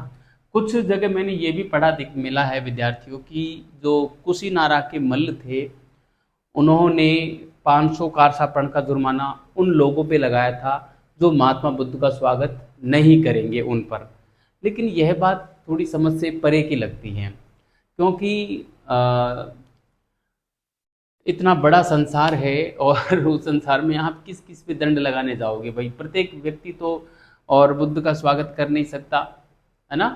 कुछ जगह मैंने ये भी पढ़ा मिला है विद्यार्थियों की, जो कुशीनारा के मल्ल थे उन्होंने 500 कारसापण का जुर्माना उन लोगों पे लगाया था जो महात्मा बुद्ध का स्वागत नहीं करेंगे उन पर। लेकिन यह बात थोड़ी समझ से परे की लगती है, क्योंकि इतना बड़ा संसार है और उस संसार में आप किस किस पे दंड लगाने जाओगे भाई। प्रत्येक व्यक्ति तो और बुद्ध का स्वागत कर नहीं सकता, है ना।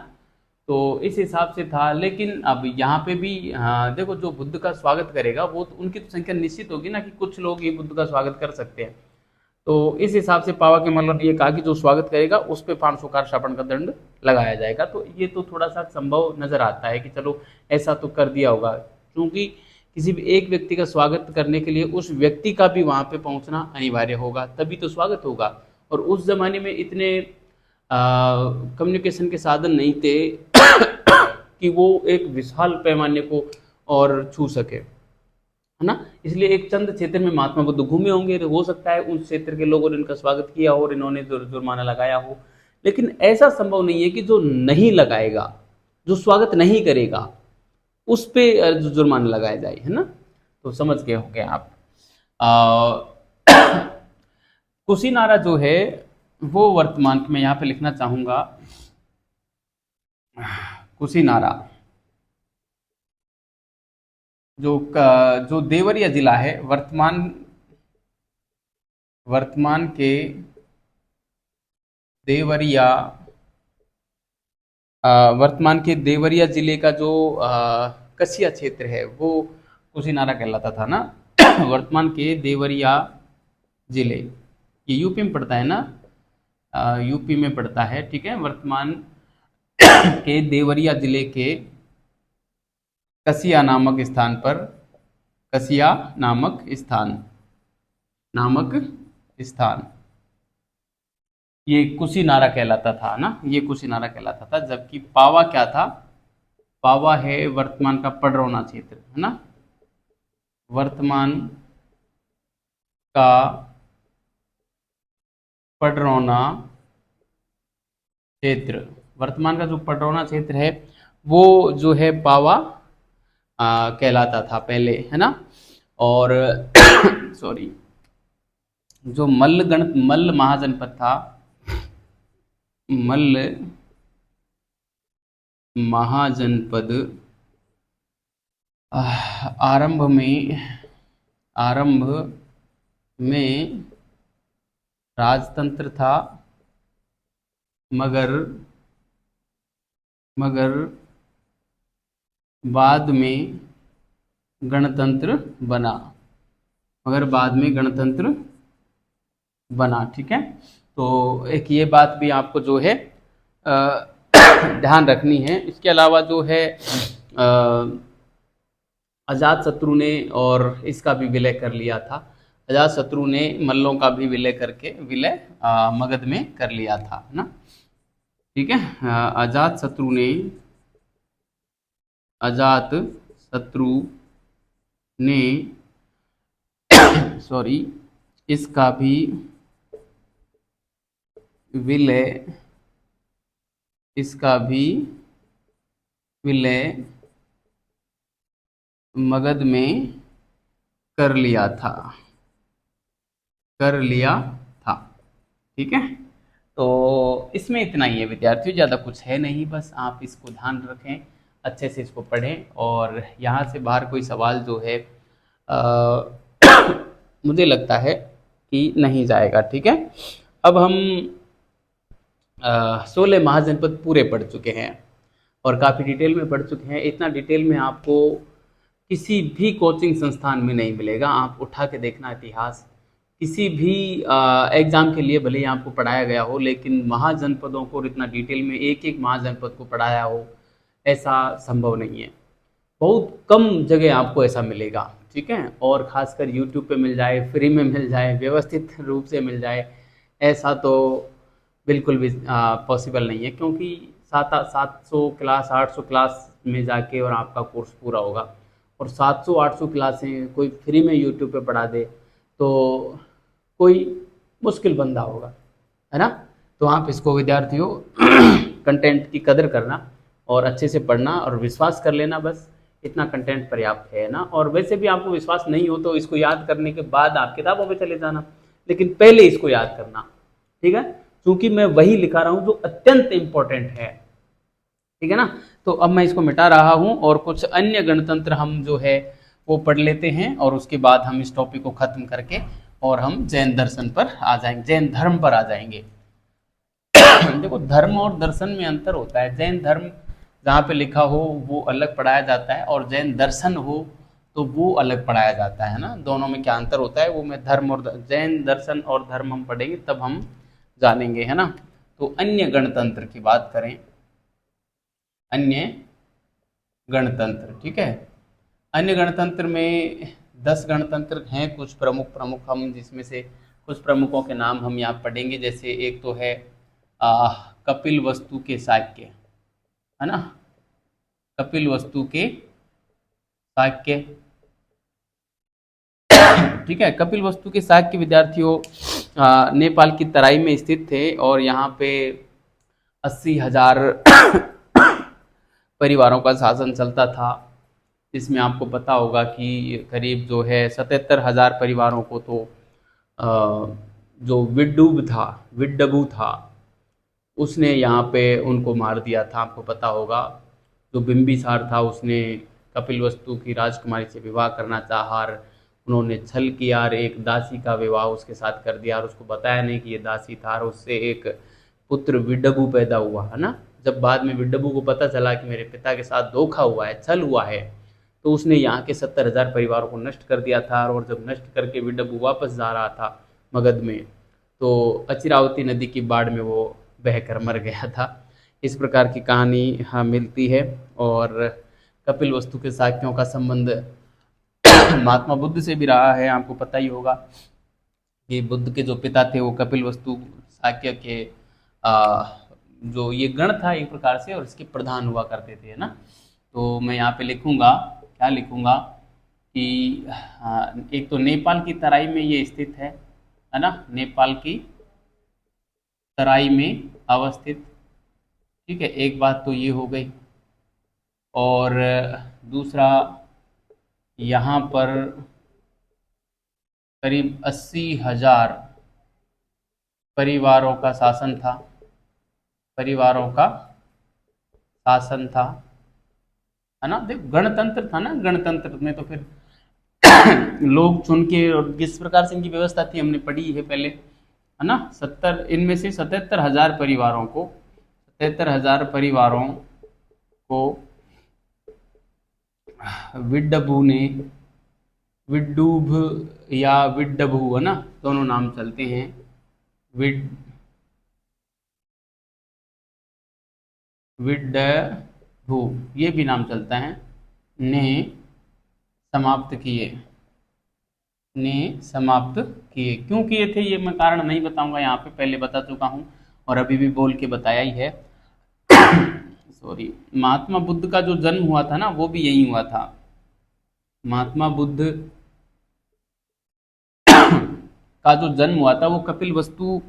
तो इस हिसाब से था। लेकिन अब यहाँ पे भी देखो, जो बुद्ध का स्वागत करेगा वो तो उनकी तो संख्या निश्चित होगी ना, कि कुछ लोग ही बुद्ध का स्वागत कर सकते हैं। तो इस हिसाब से पावा के मल्लों ने ये कहा कि जो स्वागत करेगा उस पर 500 कारसापण का दंड लगाया जाएगा। तो ये तो थोड़ा सा संभव नजर आता है कि चलो ऐसा तो कर दिया होगा, क्योंकि किसी भी एक व्यक्ति का स्वागत करने के लिए उस व्यक्ति का भी वहाँ पे पहुँचना अनिवार्य होगा, तभी तो स्वागत होगा। और उस जमाने में इतने कम्युनिकेशन के साधन नहीं थे कि वो एक विशाल पैमाने को और छू सके, है ना। इसलिए एक चंद क्षेत्र में महात्मा बुद्ध घूमे होंगे, तो हो सकता है उस क्षेत्र के लोगों ने इनका स्वागत किया हो और इन्होंने जुर्माना लगाया हो। लेकिन ऐसा संभव नहीं है कि जो नहीं लगाएगा, जो स्वागत नहीं करेगा, उस पे जुर्माना लगाया जाए, है ना। तो समझ गए होंगे आप। कुशीनारा जो है वो वर्तमान में यहाँ पे लिखना चाहूंगा, कुशीनारा जो देवरिया जिला है, वर्तमान के देवरिया वर्तमान के देवरिया जिले का जो कसिया क्षेत्र है वो कुशीनारा कहलाता था ना। वर्तमान के देवरिया जिले, ये यूपी में पड़ता है ना, यूपी में पड़ता है। ठीक है, वर्तमान के देवरिया जिले के कसिया नामक स्थान पर, कसिया नामक स्थान ये कुशीनारा कहलाता था ना, ये कुशीनारा कहलाता था। जबकि पावा क्या था, पावा है वर्तमान का पडरौना क्षेत्र, है ना। वर्तमान का पडरौना क्षेत्र, वर्तमान का जो पडरौना क्षेत्र है वो जो है पावा कहलाता था पहले, है ना। और सॉरी, जो मल्ल महाजनपद था, मल्ल महाजनपद आरंभ में राजतंत्र था, मगर बाद में गणतंत्र बना। ठीक है, तो एक ये बात भी आपको जो है ध्यान रखनी है। इसके अलावा जो है अजातशत्रु ने और इसका भी विलय कर लिया था। अजातशत्रु ने मल्लों का भी विलय करके मगध में कर लिया था ना। ठीक है, अजातशत्रु ने सॉरी इसका भी विलय मगध में कर लिया था, कर लिया था। ठीक है, तो इसमें इतना ही है विद्यार्थियों, ज़्यादा कुछ है नहीं, बस आप इसको ध्यान रखें, अच्छे से इसको पढ़ें, और यहाँ से बाहर कोई सवाल जो है अ, मुझे लगता है कि नहीं जाएगा। ठीक है, अब हम 16 महाजनपद पूरे पढ़ चुके हैं और काफ़ी डिटेल में पढ़ चुके हैं। इतना डिटेल में आपको किसी भी कोचिंग संस्थान में नहीं मिलेगा। आप उठा के देखना इतिहास, किसी भी एग्जाम के लिए भले ही आपको पढ़ाया गया हो, लेकिन महाजनपदों को इतना डिटेल में एक एक महाजनपद को पढ़ाया हो, ऐसा संभव नहीं है। बहुत कम जगह आपको ऐसा मिलेगा। ठीक है, और खासकर यूट्यूब पे मिल जाए, फ्री में मिल जाए, व्यवस्थित रूप से मिल जाए, ऐसा तो बिल्कुल भी पॉसिबल नहीं है, क्योंकि 700 क्लास 800 क्लास में जाके और आपका कोर्स पूरा होगा, और 700-800 क्लासें कोई फ्री में यूट्यूब पे पढ़ा दे तो कोई मुश्किल बंदा होगा, है ना। तो आप इसको विद्यार्थियों कंटेंट की कदर करना और अच्छे से पढ़ना और विश्वास कर लेना, बस इतना कंटेंट पर्याप्त है ना। और वैसे भी आपको विश्वास नहीं हो तो इसको याद करने के बाद आप किताबों पे चले जाना, लेकिन पहले इसको याद करना। ठीक है, क्योंकि मैं वही लिखा रहा हूँ जो अत्यंत इंपॉर्टेंट है। ठीक है ना, तो अब मैं इसको मिटा रहा हूँ और कुछ अन्य गणतंत्र हम जो है वो पढ़ लेते हैं, और उसके बाद हम इस टॉपिक को खत्म करके और हम जैन दर्शन पर आ जाएंगे, जैन धर्म पर आ जाएंगे। देखो, धर्म और दर्शन में अंतर होता है। जैन धर्म जहाँ पे लिखा हो वो अलग पढ़ाया जाता है, और जैन दर्शन हो तो वो अलग पढ़ाया जाता है ना। दोनों में क्या अंतर होता है वो मैं धर्म और जैन दर्शन और धर्म हम पढ़ेंगे तब हम जानेंगे, है ना। तो अन्य गणतंत्र की बात करें, अन्य गणतंत्र, ठीक है। अन्य गणतंत्र में 10 गणतंत्र हैं, कुछ प्रमुख प्रमुख हम जिसमें से कुछ प्रमुखों के नाम हम यहाँ पढ़ेंगे। जैसे एक तो है कपिल वस्तु के शाक्य, है ना, कपिल वस्तु के शाक्य। ठीक है, कपिल वस्तु के शाक्य विद्यार्थियों नेपाल की तराई में स्थित थे, और यहाँ पे 80,000 परिवारों का शासन चलता था। इसमें आपको पता होगा कि करीब जो है 77,000 परिवारों को तो जो विड्डबू था उसने यहाँ पे उनको मार दिया था। आपको पता होगा जो बिंबिसार था उसने कपिलवस्तु की राजकुमारी से विवाह करना चाहा, और उन्होंने छल किया और एक दासी का विवाह उसके साथ कर दिया, और उसको बताया नहीं कि ये दासी था, और उससे एक पुत्र विड्डबू पैदा हुआ, है ना। जब बाद में विड्डबू को पता चला कि मेरे पिता के साथ धोखा हुआ है, छल हुआ है, तो उसने यहाँ के 70,000 परिवारों को नष्ट कर दिया था। और जब नष्ट करके विड्डबू वापस जा रहा था मगध में, तो अचिरावती नदी की बाढ़ में वो बहकर मर गया था। इस प्रकार की कहानी हाँ मिलती है। और कपिल वस्तु के शाक्यों का संबंध महात्मा बुद्ध से भी रहा है। आपको पता ही होगा कि बुद्ध के जो पिता थे वो कपिल वस्तु शाक्य के जो ये गण था एक प्रकार से, और इसके प्रधान हुआ करते थे, है ना। तो मैं यहाँ पे लिखूंगा, क्या लिखूंगा कि एक तो नेपाल की तराई में ये स्थित है ना, नेपाल की तराई में अवस्थित। ठीक है, एक बात तो ये हो गई। और दूसरा, यहाँ पर करीब 80,000 परिवारों का शासन था, परिवारों का शासन था, है ना। देखो, गणतंत्र था ना, गणतंत्र में तो फिर लोग चुन के, और किस प्रकार से इनकी व्यवस्था थी हमने पढ़ी है पहले, है ना। 70 इनमें से 77,000 परिवारों को, 77,000 परिवारों को विड्डबू ने, विड्डूभ या विड्डबू, है ना, दोनों नाम चलते हैं, विड्डबू ये भी नाम चलता है, ने समाप्त किए, ने समाप्त किए। क्यों किए थे ये मैं कारण नहीं बताऊंगा, यहाँ पे पहले बता चुका हूँ और अभी भी बोल के बताया ही है। सॉरी, महात्मा बुद्ध का जो जन्म हुआ था ना वो भी यही हुआ था। महात्मा बुद्ध का जो जन्म हुआ था वो कपिल वस्तु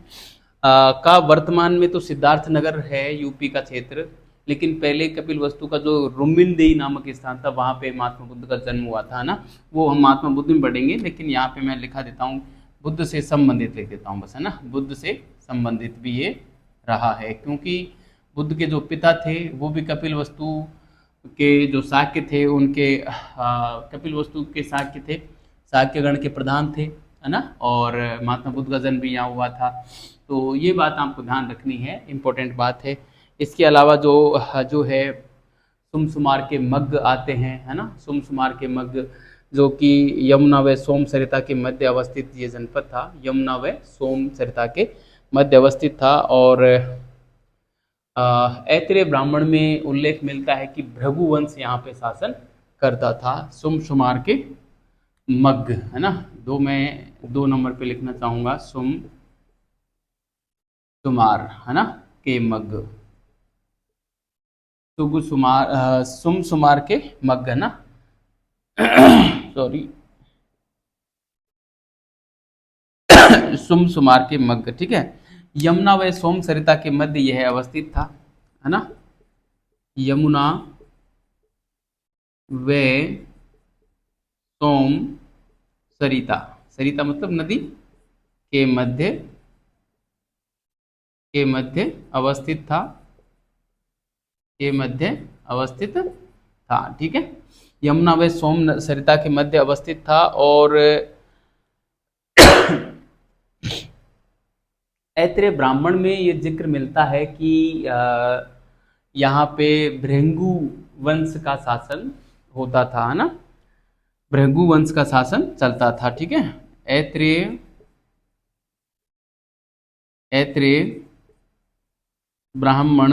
का वर्तमान में तो सिद्धार्थ नगर है, यूपी का क्षेत्र, लेकिन पहले कपिल वस्तु का जो रुमिनदेही नामक स्थान था वहाँ पे महात्मा बुद्ध का जन्म हुआ था ना, वो हम महात्मा बुद्ध में पढ़ेंगे, लेकिन यहाँ पे मैं लिखा देता हूँ बुद्ध से संबंधित लिख देता हूँ बस, है ना, बुद्ध से संबंधित भी ये रहा है, क्योंकि बुद्ध के जो पिता थे वो भी कपिल वस्तु के जो शाक्य थे उनके कपिल वस्तु के शाक्य थे, शाक्य गण के प्रधान थे, है ना, और महात्मा बुद्ध का जन्म भी यहाँ हुआ था। तो ये बात आपको ध्यान रखनी है, इम्पोर्टेंट बात है। इसके अलावा जो है सुमसुमार के मग्ग आते हैं, है ना, सुमसुमार के मग्ग जो कि यमुना व सोम सरिता के मध्य अवस्थित ये जनपद था, यमुना व सोम सरिता के मध्य अवस्थित था। और ऐत्रेय ब्राह्मण में उल्लेख मिलता है कि भृगुवंश यहाँ पे शासन करता था। सुमसुमार के मग्ग, है ना, मैं 2 नंबर पे लिखना चाहूंगा, सुमसुमार, है ना, के मग्ग, सुमसुमार के मग्ग, है ना सॉरी सुमसुमार के मग्ग, ठीक है। यमुना व सोम सरिता के मध्य यह अवस्थित था, है ना, यमुना व सोम सरिता, सरिता मतलब नदी, के मध्य अवस्थित था, के मध्य अवस्थित था, ठीक है। यमुना व सोम सरिता के मध्य अवस्थित था। और ऐत्रेय ब्राह्मण में ये जिक्र मिलता है कि यहाँ पे भृंगु वंश का शासन होता था, है ना, भृंगु वंश का शासन चलता था, ठीक है। ऐत्रेय ब्राह्मण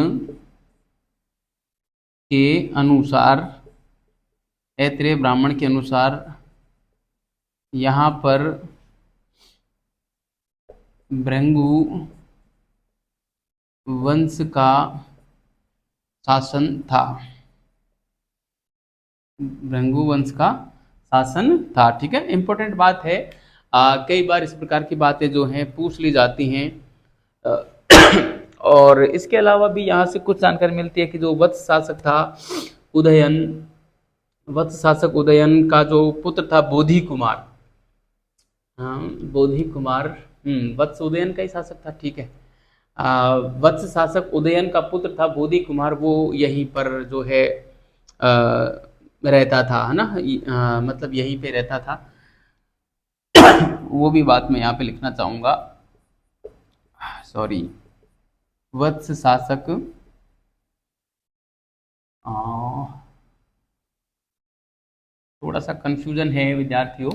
के अनुसार, ऐत्रेय ब्राह्मण के अनुसार यहाँ पर भृंगु वंश का शासन था, भृंगु वंश का शासन था, ठीक है। इंपॉर्टेंट बात है, कई बार इस प्रकार की बातें जो हैं पूछ ली जाती हैं। और इसके अलावा भी यहाँ से कुछ जानकारी मिलती है कि जो वत्स शासक था उदयन, वत्स शासक उदयन का जो पुत्र था बोधि कुमार, हाँ बोधि कुमार, वत्स उदयन का ही शासक था, ठीक है। वत्स शासक उदयन का पुत्र था बोधि कुमार, वो यहीं पर जो है रहता था, है ना, मतलब यहीं पे रहता था। वो भी बात मैं यहाँ पे लिखना चाहूंगा, सॉरी, वत्स शासक थोड़ा सा कंफ्यूजन है विद्यार्थियों,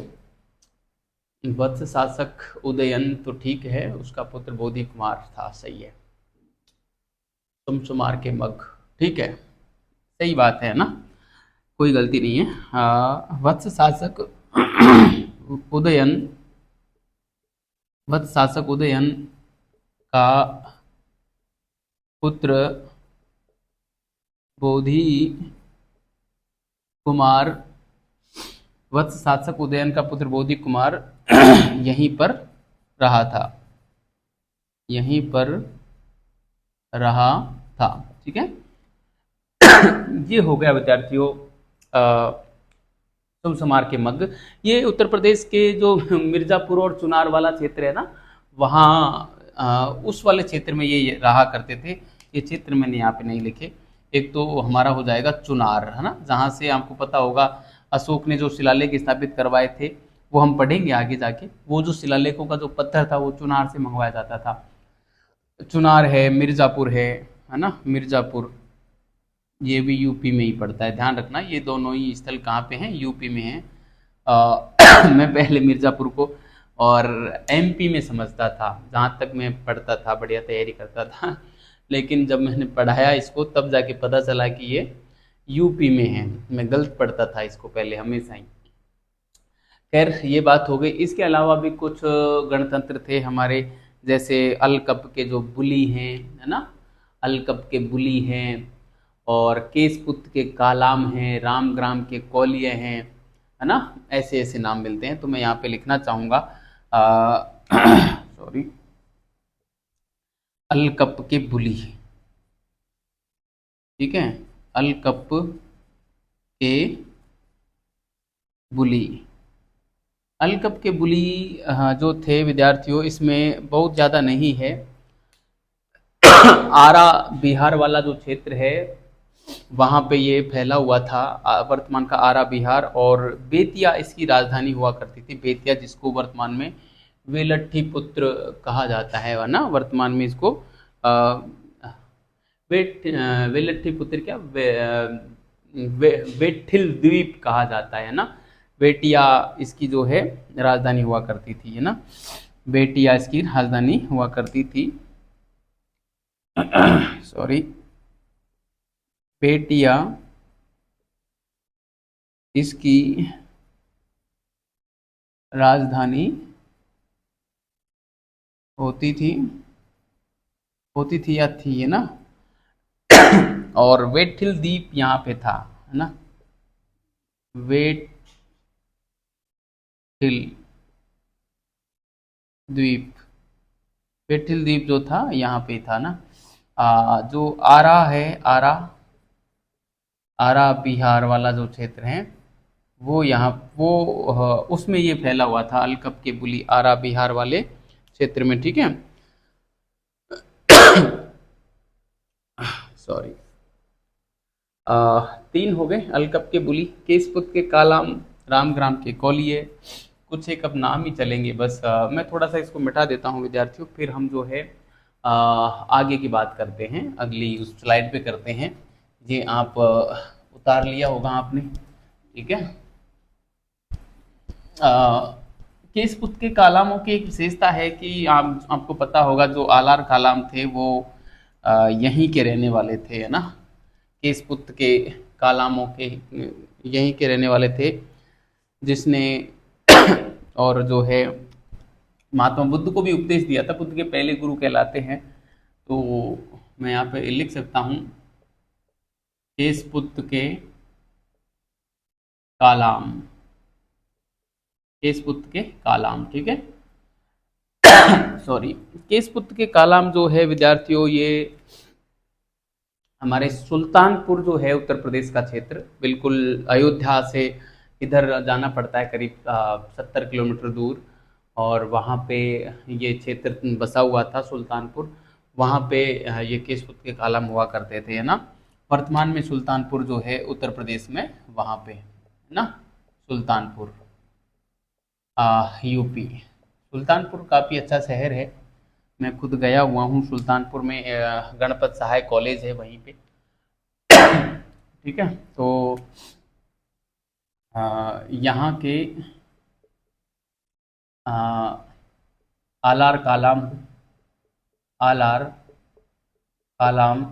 वत्स शासक उदयन तो ठीक है, उसका पुत्र बोधि कुमार था, सही है, सुमसुमार के मग, ठीक है, सही बात है ना, कोई गलती नहीं है। वत्स शासक उदयन, वत्स शासक उदयन का पुत्र बोधि कुमार, वत्स शासक उदयन का पुत्र बोधि कुमार यहीं पर रहा था, यहीं पर रहा था, ठीक है। ये हो गया विद्यार्थियों सुमसुमार के मग। ये उत्तर प्रदेश के जो मिर्जापुर और चुनार वाला क्षेत्र है ना, वहाँ उस वाले क्षेत्र में ये रहा करते थे। ये क्षेत्र मैंने यहाँ पे नहीं लिखे। एक तो हमारा हो जाएगा चुनार, है ना, जहाँ से आपको पता होगा अशोक ने जो शिलालेख स्थापित करवाए थे, वो हम पढ़ेंगे आगे जाके। वो जो शिलालेखों का जो पत्थर था वो चुनार से मंगवाया जाता था। चुनार है, मिर्जापुर है ना, मिर्जापुर ये भी यूपी में ही पड़ता है, ध्यान रखना। ये दोनों ही स्थल कहाँ पे हैं, यूपी में हैं। मैं पहले मिर्जापुर को और एमपी में समझता था, जहाँ तक मैं पढ़ता था, बढ़िया तैयारी करता था। लेकिन जब मैंने पढ़ाया इसको तब जाके पता चला कि ये यूपी में है। मैं गलत पढ़ता था इसको पहले हमेशा ही। खैर ये बात हो गई। इसके अलावा भी कुछ गणतंत्र थे हमारे, जैसे अलकप के जो बुली हैं, है ना, अलकप के बुली हैं, और केसपुत के कालाम हैं, रामग्राम के कौलिय हैं, है ना, ऐसे ऐसे नाम मिलते हैं। तो मैं यहाँ पे लिखना चाहूँगा सॉरी, अलकप के बुली, ठीक है, अलकप के बुली। अलकप के बुली जो थे विद्यार्थियों, इसमें बहुत ज़्यादा नहीं है। आरा बिहार वाला जो क्षेत्र है वहाँ पे ये फैला हुआ था, वर्तमान का आरा बिहार। और बेतिया इसकी राजधानी हुआ करती थी, बेतिया जिसको वर्तमान में वेलट्ठी पुत्र कहा जाता है, वरना वर्तमान में इसको अ, वेलट्ठी पुत्र क्या वेठिल द्वीप कहा जाता है ना। बेटिया इसकी जो है राजधानी हुआ करती थी, है ना। बेटिया इसकी राजधानी हुआ करती थी। सॉरी, बेटिया इसकी राजधानी होती थी, होती थी या थी, है ना। और वेठिल द्वीप यहाँ पे था, है ना। वेठिल द्वीप, वेठिल द्वीप जो था यहाँ पे था ना। जो आरा है, आरा, आरा बिहार वाला जो क्षेत्र है वो यहाँ वो उसमें ये फैला हुआ था, अलकप के बुली आरा बिहार वाले क्षेत्र में, ठीक है। सॉरी, तीन हो गए, अलकप के बुली, केसपुत के कालाम, रामग्राम के कौलिये। कुछ एक अब नाम ही चलेंगे बस। मैं थोड़ा सा इसको मिटा देता हूँ विद्यार्थियों, फिर हम जो है आगे की बात करते हैं, अगली उस स्लाइड पे करते हैं। ये आप उतार लिया होगा आपने, ठीक है। केसपुत के कालामों की एक विशेषता है कि आपको पता होगा, जो आलार कालाम थे वो यहीं के रहने वाले थे, है ना। केसपुत के कालामों के यहीं के रहने वाले थे, जिसने और जो है महात्मा बुद्ध को भी उपदेश दिया था, बुद्ध के पहले गुरु कहलाते हैं। तो मैं यहाँ पे लिख सकता हूँ, केसपुत के कालाम, केसपुत के कालाम, ठीक है। सॉरी, केसपुत के कालाम जो है विद्यार्थियों, ये हमारे सुल्तानपुर जो है उत्तर प्रदेश का क्षेत्र, बिल्कुल अयोध्या से इधर जाना पड़ता है करीब 70 किलोमीटर दूर। और वहाँ पे ये क्षेत्र बसा हुआ था सुल्तानपुर, वहाँ पे ये केशपुत के कालम हुआ करते थे, है ना। वर्तमान में सुल्तानपुर जो है उत्तर प्रदेश में वहाँ पे, है ना, सुल्तानपुर, यूपी। सुल्तानपुर काफ़ी अच्छा शहर है, मैं खुद गया हुआ हूँ सुल्तानपुर में। गणपत सहाय कॉलेज है वहीं पे, ठीक है। तो यहाँ के अ, आलार कालाम, आलार कालाम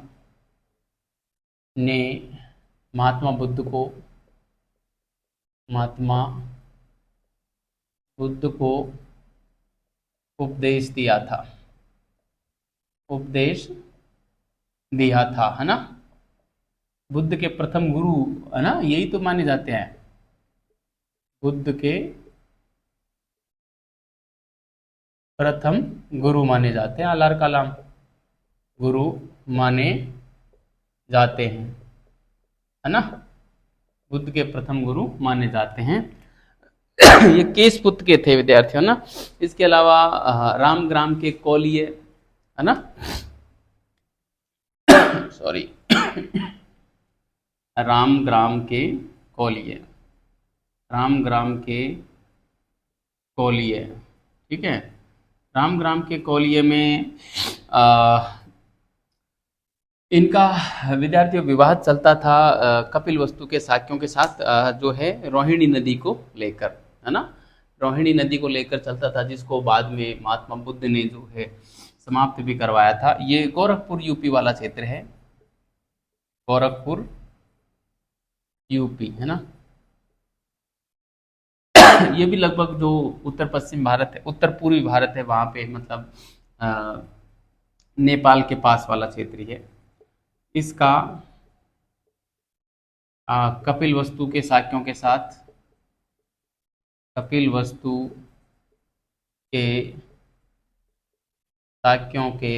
ने महात्मा बुद्ध को, महात्मा बुद्ध को उपदेश दिया था, उपदेश दिया था, है ना। बुद्ध के प्रथम गुरु, है ना, यही तो माने जाते हैं, बुद्ध के प्रथम गुरु माने जाते हैं आलार कालाम, गुरु माने जाते हैं, है ना। बुद्ध के प्रथम गुरु माने जाते हैं। ये केशपुत के थे विद्यार्थियों ना। इसके अलावा रामग्राम के कौलिये, है ना। सॉरी, रामग्राम के कौलिये, रामग्राम के कौलिये, ठीक है। रामग्राम के कौलिये में इनका विद्यार्थियों विवाद चलता था कपिल वस्तु के शाक्यों के साथ, जो है रोहिणी नदी को लेकर, है ना। रोहिणी नदी को लेकर चलता था, जिसको बाद में महात्मा बुद्ध ने जो है समाप्त भी करवाया था। ये गोरखपुर यूपी वाला क्षेत्र है, गोरखपुर यूपी, है ना। ये भी लगभग जो उत्तर पश्चिम भारत है, उत्तर पूर्वी भारत है, वहाँ पे मतलब अ, नेपाल के पास वाला क्षेत्र ही है। इसका कपिल वस्तु के शाक्यों के साथ, कपिल वस्तु के शाक्यों के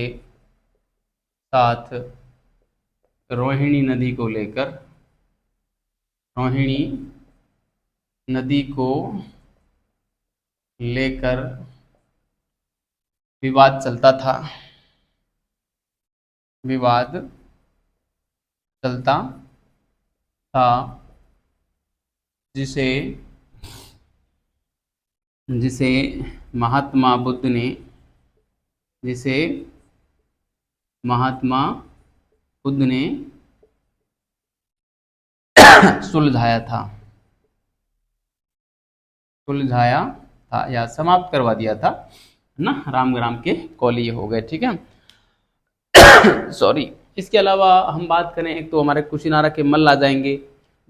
साथ रोहिणी नदी को लेकर, रोहिणी नदी को लेकर विवाद चलता था, विवाद चलता था, जिसे जिसे महात्मा बुद्ध ने, जिसे महात्मा बुद्ध ने सुलझाया था, सुलझाया था या समाप्त करवा दिया था, है ना। राम ग्राम के कौल ये हो गए, ठीक है। सॉरी। इसके अलावा हम बात करें, एक तो हमारे कुशीनारा के मल्ल आ जाएंगे,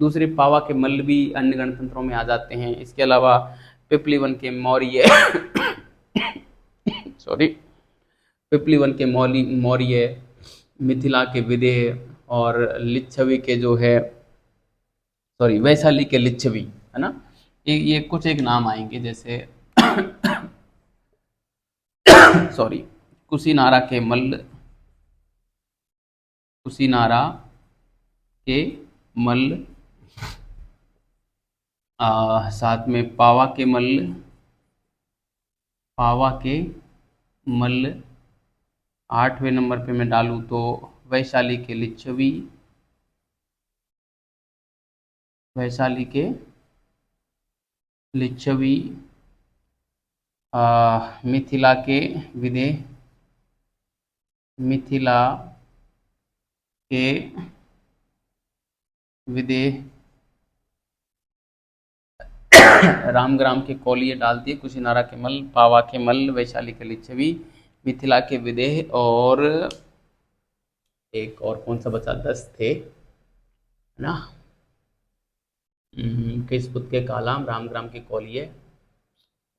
दूसरे पावा के मल्ल भी अन्य गणतंत्रों में आ जाते हैं। इसके अलावा पिपलीवन के मौर्य सॉरी, पिपलीवन के मौर्य, मिथिला के विदेह और लिच्छवी के जो है, सॉरी, वैशाली के लिच्छवी, है ना। ये कुछ एक नाम आएंगे, जैसे सॉरी, कुशीनारा के मल्ल, कुशीनारा के मल्ल, साथ में पावा के मल्ल, पावा के मल्ल, 8वें नंबर पे मैं डालूं तो वैशाली के लिच्छवी, वैशाली के लिच्छवी, मिथिला के विदेह, मिथिला के विदेह, रामग्राम के कौलिये डाल दिए, कुशीनारा के मल्ल, पावा के मल्ल, वैशाली के लिच्छवी, मिथिला के विदेह, और एक और कौन सा बचा, 10 थे, है ना। केशपुत के कालाम, रामग्राम के कौलिये,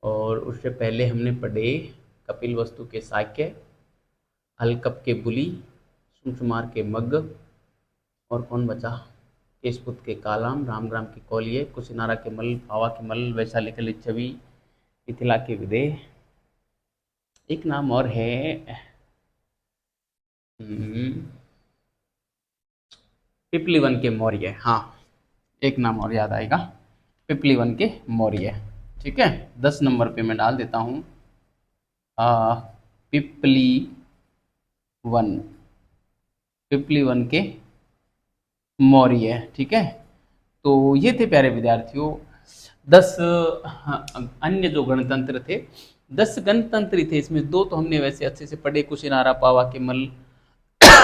और उससे पहले हमने पढ़े कपिल वस्तु के साक्य, हलकप के बुली, सुषुमार के मग्ग, और कौन बचा, केशपुत के कालाम, रामग्राम के कौलिये, कुशीनारा के मल्ल, पावा के मल्ल, वैशाली के लिच्छवी, मिथिला के विदेह। एक नाम और है, पिपलीवन के मौर्य। हाँ, एक नाम और याद आएगा, पिपलीवन के मौर्य, ठीक है। 10 नंबर पे मैं डाल देता हूँ पिपलीवन, पिपलीवन के मौर्य, ठीक है। तो ये थे प्यारे विद्यार्थियों 10 अन्य जो गणतंत्र थे, 10 गणतंत्र ही थे। इसमें 2 तो हमने वैसे अच्छे से पढ़े, कुशीनारा, पावा के मल्ल,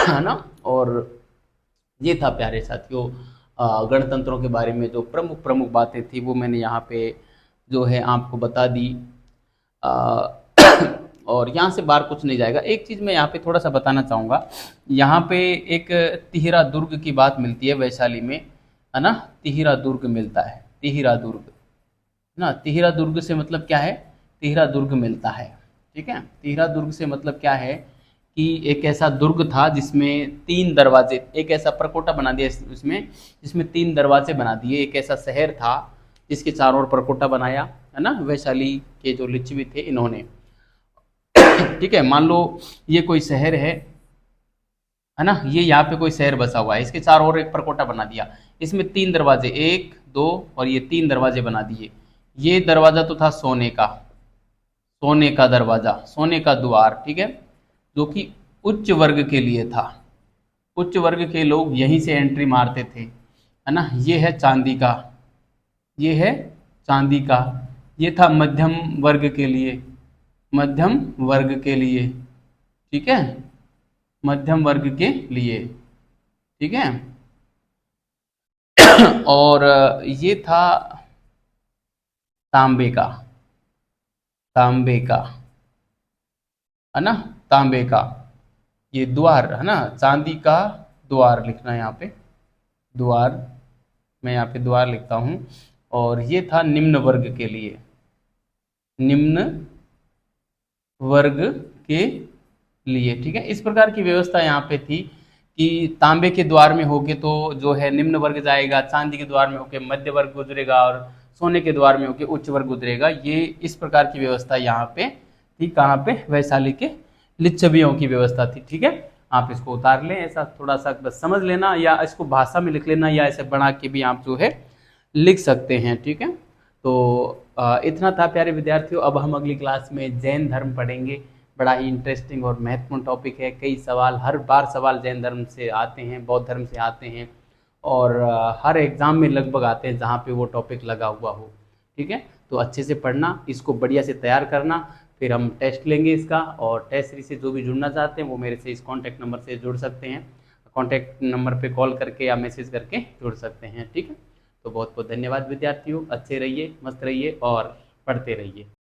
है ना। और ये था प्यारे साथियों गणतंत्रों के बारे में जो प्रमुख प्रमुख बातें थी, वो मैंने यहाँ पे जो है आपको बता दी। और यहाँ से बाहर कुछ नहीं जाएगा। एक चीज़ मैं यहाँ पे थोड़ा सा बताना चाहूँगा, यहाँ पे एक तिहरा दुर्ग की बात मिलती है वैशाली में, है ना। तिहरा दुर्ग मिलता है, तिहरा दुर्ग ना, तिहरा दुर्ग से मतलब क्या है, तिहरा दुर्ग मिलता है, ठीक है। तिहरा दुर्ग से मतलब क्या है कि एक ऐसा दुर्ग था जिसमें 3 दरवाजे, एक ऐसा प्रकोटा बना दिया इसमें जिसमें 3 दरवाजे बना दिए। एक ऐसा शहर था जिसके चारों ओर प्रकोटा बनाया, है ना, वैशाली के जो लिच्छवी थे इन्होंने, ठीक है। मान लो ये कोई शहर है ना, ये यहाँ पे कोई शहर बसा हुआ है, इसके चारों ओर एक प्रकोटा बना दिया, इसमें 3 दरवाजे, 1 2 और ये 3 दरवाजे बना दिए। ये दरवाजा तो था सोने का, सोने का दरवाजा, सोने का द्वार, ठीक है, जो कि उच्च वर्ग के लिए था। उच्च वर्ग के लोग यहीं से एंट्री मारते थे, है ना। ये है चांदी का, ये है चांदी का, ये था मध्यम वर्ग के लिए, मध्यम वर्ग के लिए, ठीक है, मध्यम वर्ग के लिए, ठीक है। और ये था तांबे का, तांबे का, है ना, तांबे का ये द्वार, है ना, चांदी का द्वार लिखना है यहाँ पे, द्वार, मैं यहाँ पे द्वार लिखता हूँ। और ये था निम्न वर्ग के लिए, निम्न वर्ग के लिए, ठीक है। इस प्रकार की व्यवस्था यहाँ पे थी कि तांबे के द्वार में होके तो जो है निम्न वर्ग जाएगा, चांदी के द्वार में होके मध्य वर्ग गुजरेगा, और सोने के द्वार में होके उच्च वर्ग गुजरेगा। ये इस प्रकार की व्यवस्था यहाँ पे थी, कहाँ पे, वैशाली के लिच्छवियों की व्यवस्था थी, ठीक है। आप इसको उतार लें, ऐसा थोड़ा सा बस समझ लेना, या इसको भाषा में लिख लेना, या ऐसे बना के भी आप जो है लिख सकते हैं। ठीक है, तो इतना था प्यारे विद्यार्थियों। अब हम अगली क्लास में जैन धर्म पढ़ेंगे। बड़ा ही इंटरेस्टिंग और महत्वपूर्ण टॉपिक है। कई सवाल, हर बार सवाल जैन धर्म से आते हैं, बौद्ध धर्म से आते हैं, और हर एग्ज़ाम में लगभग आते हैं जहाँ पे वो टॉपिक लगा हुआ हो। ठीक है, तो अच्छे से पढ़ना, इसको बढ़िया से तैयार करना, फिर हम टेस्ट लेंगे इसका। और टेस्ट सीरीज से जो भी जुड़ना चाहते हैं वो मेरे से इस कॉन्टैक्ट नंबर से जुड़ सकते हैं। कॉन्टैक्ट नंबर पे कॉल करके या मैसेज करके जुड़ सकते हैं। ठीक है, तो बहुत बहुत धन्यवाद विद्यार्थियों। अच्छे रहिए, मस्त रहिए और पढ़ते रहिए।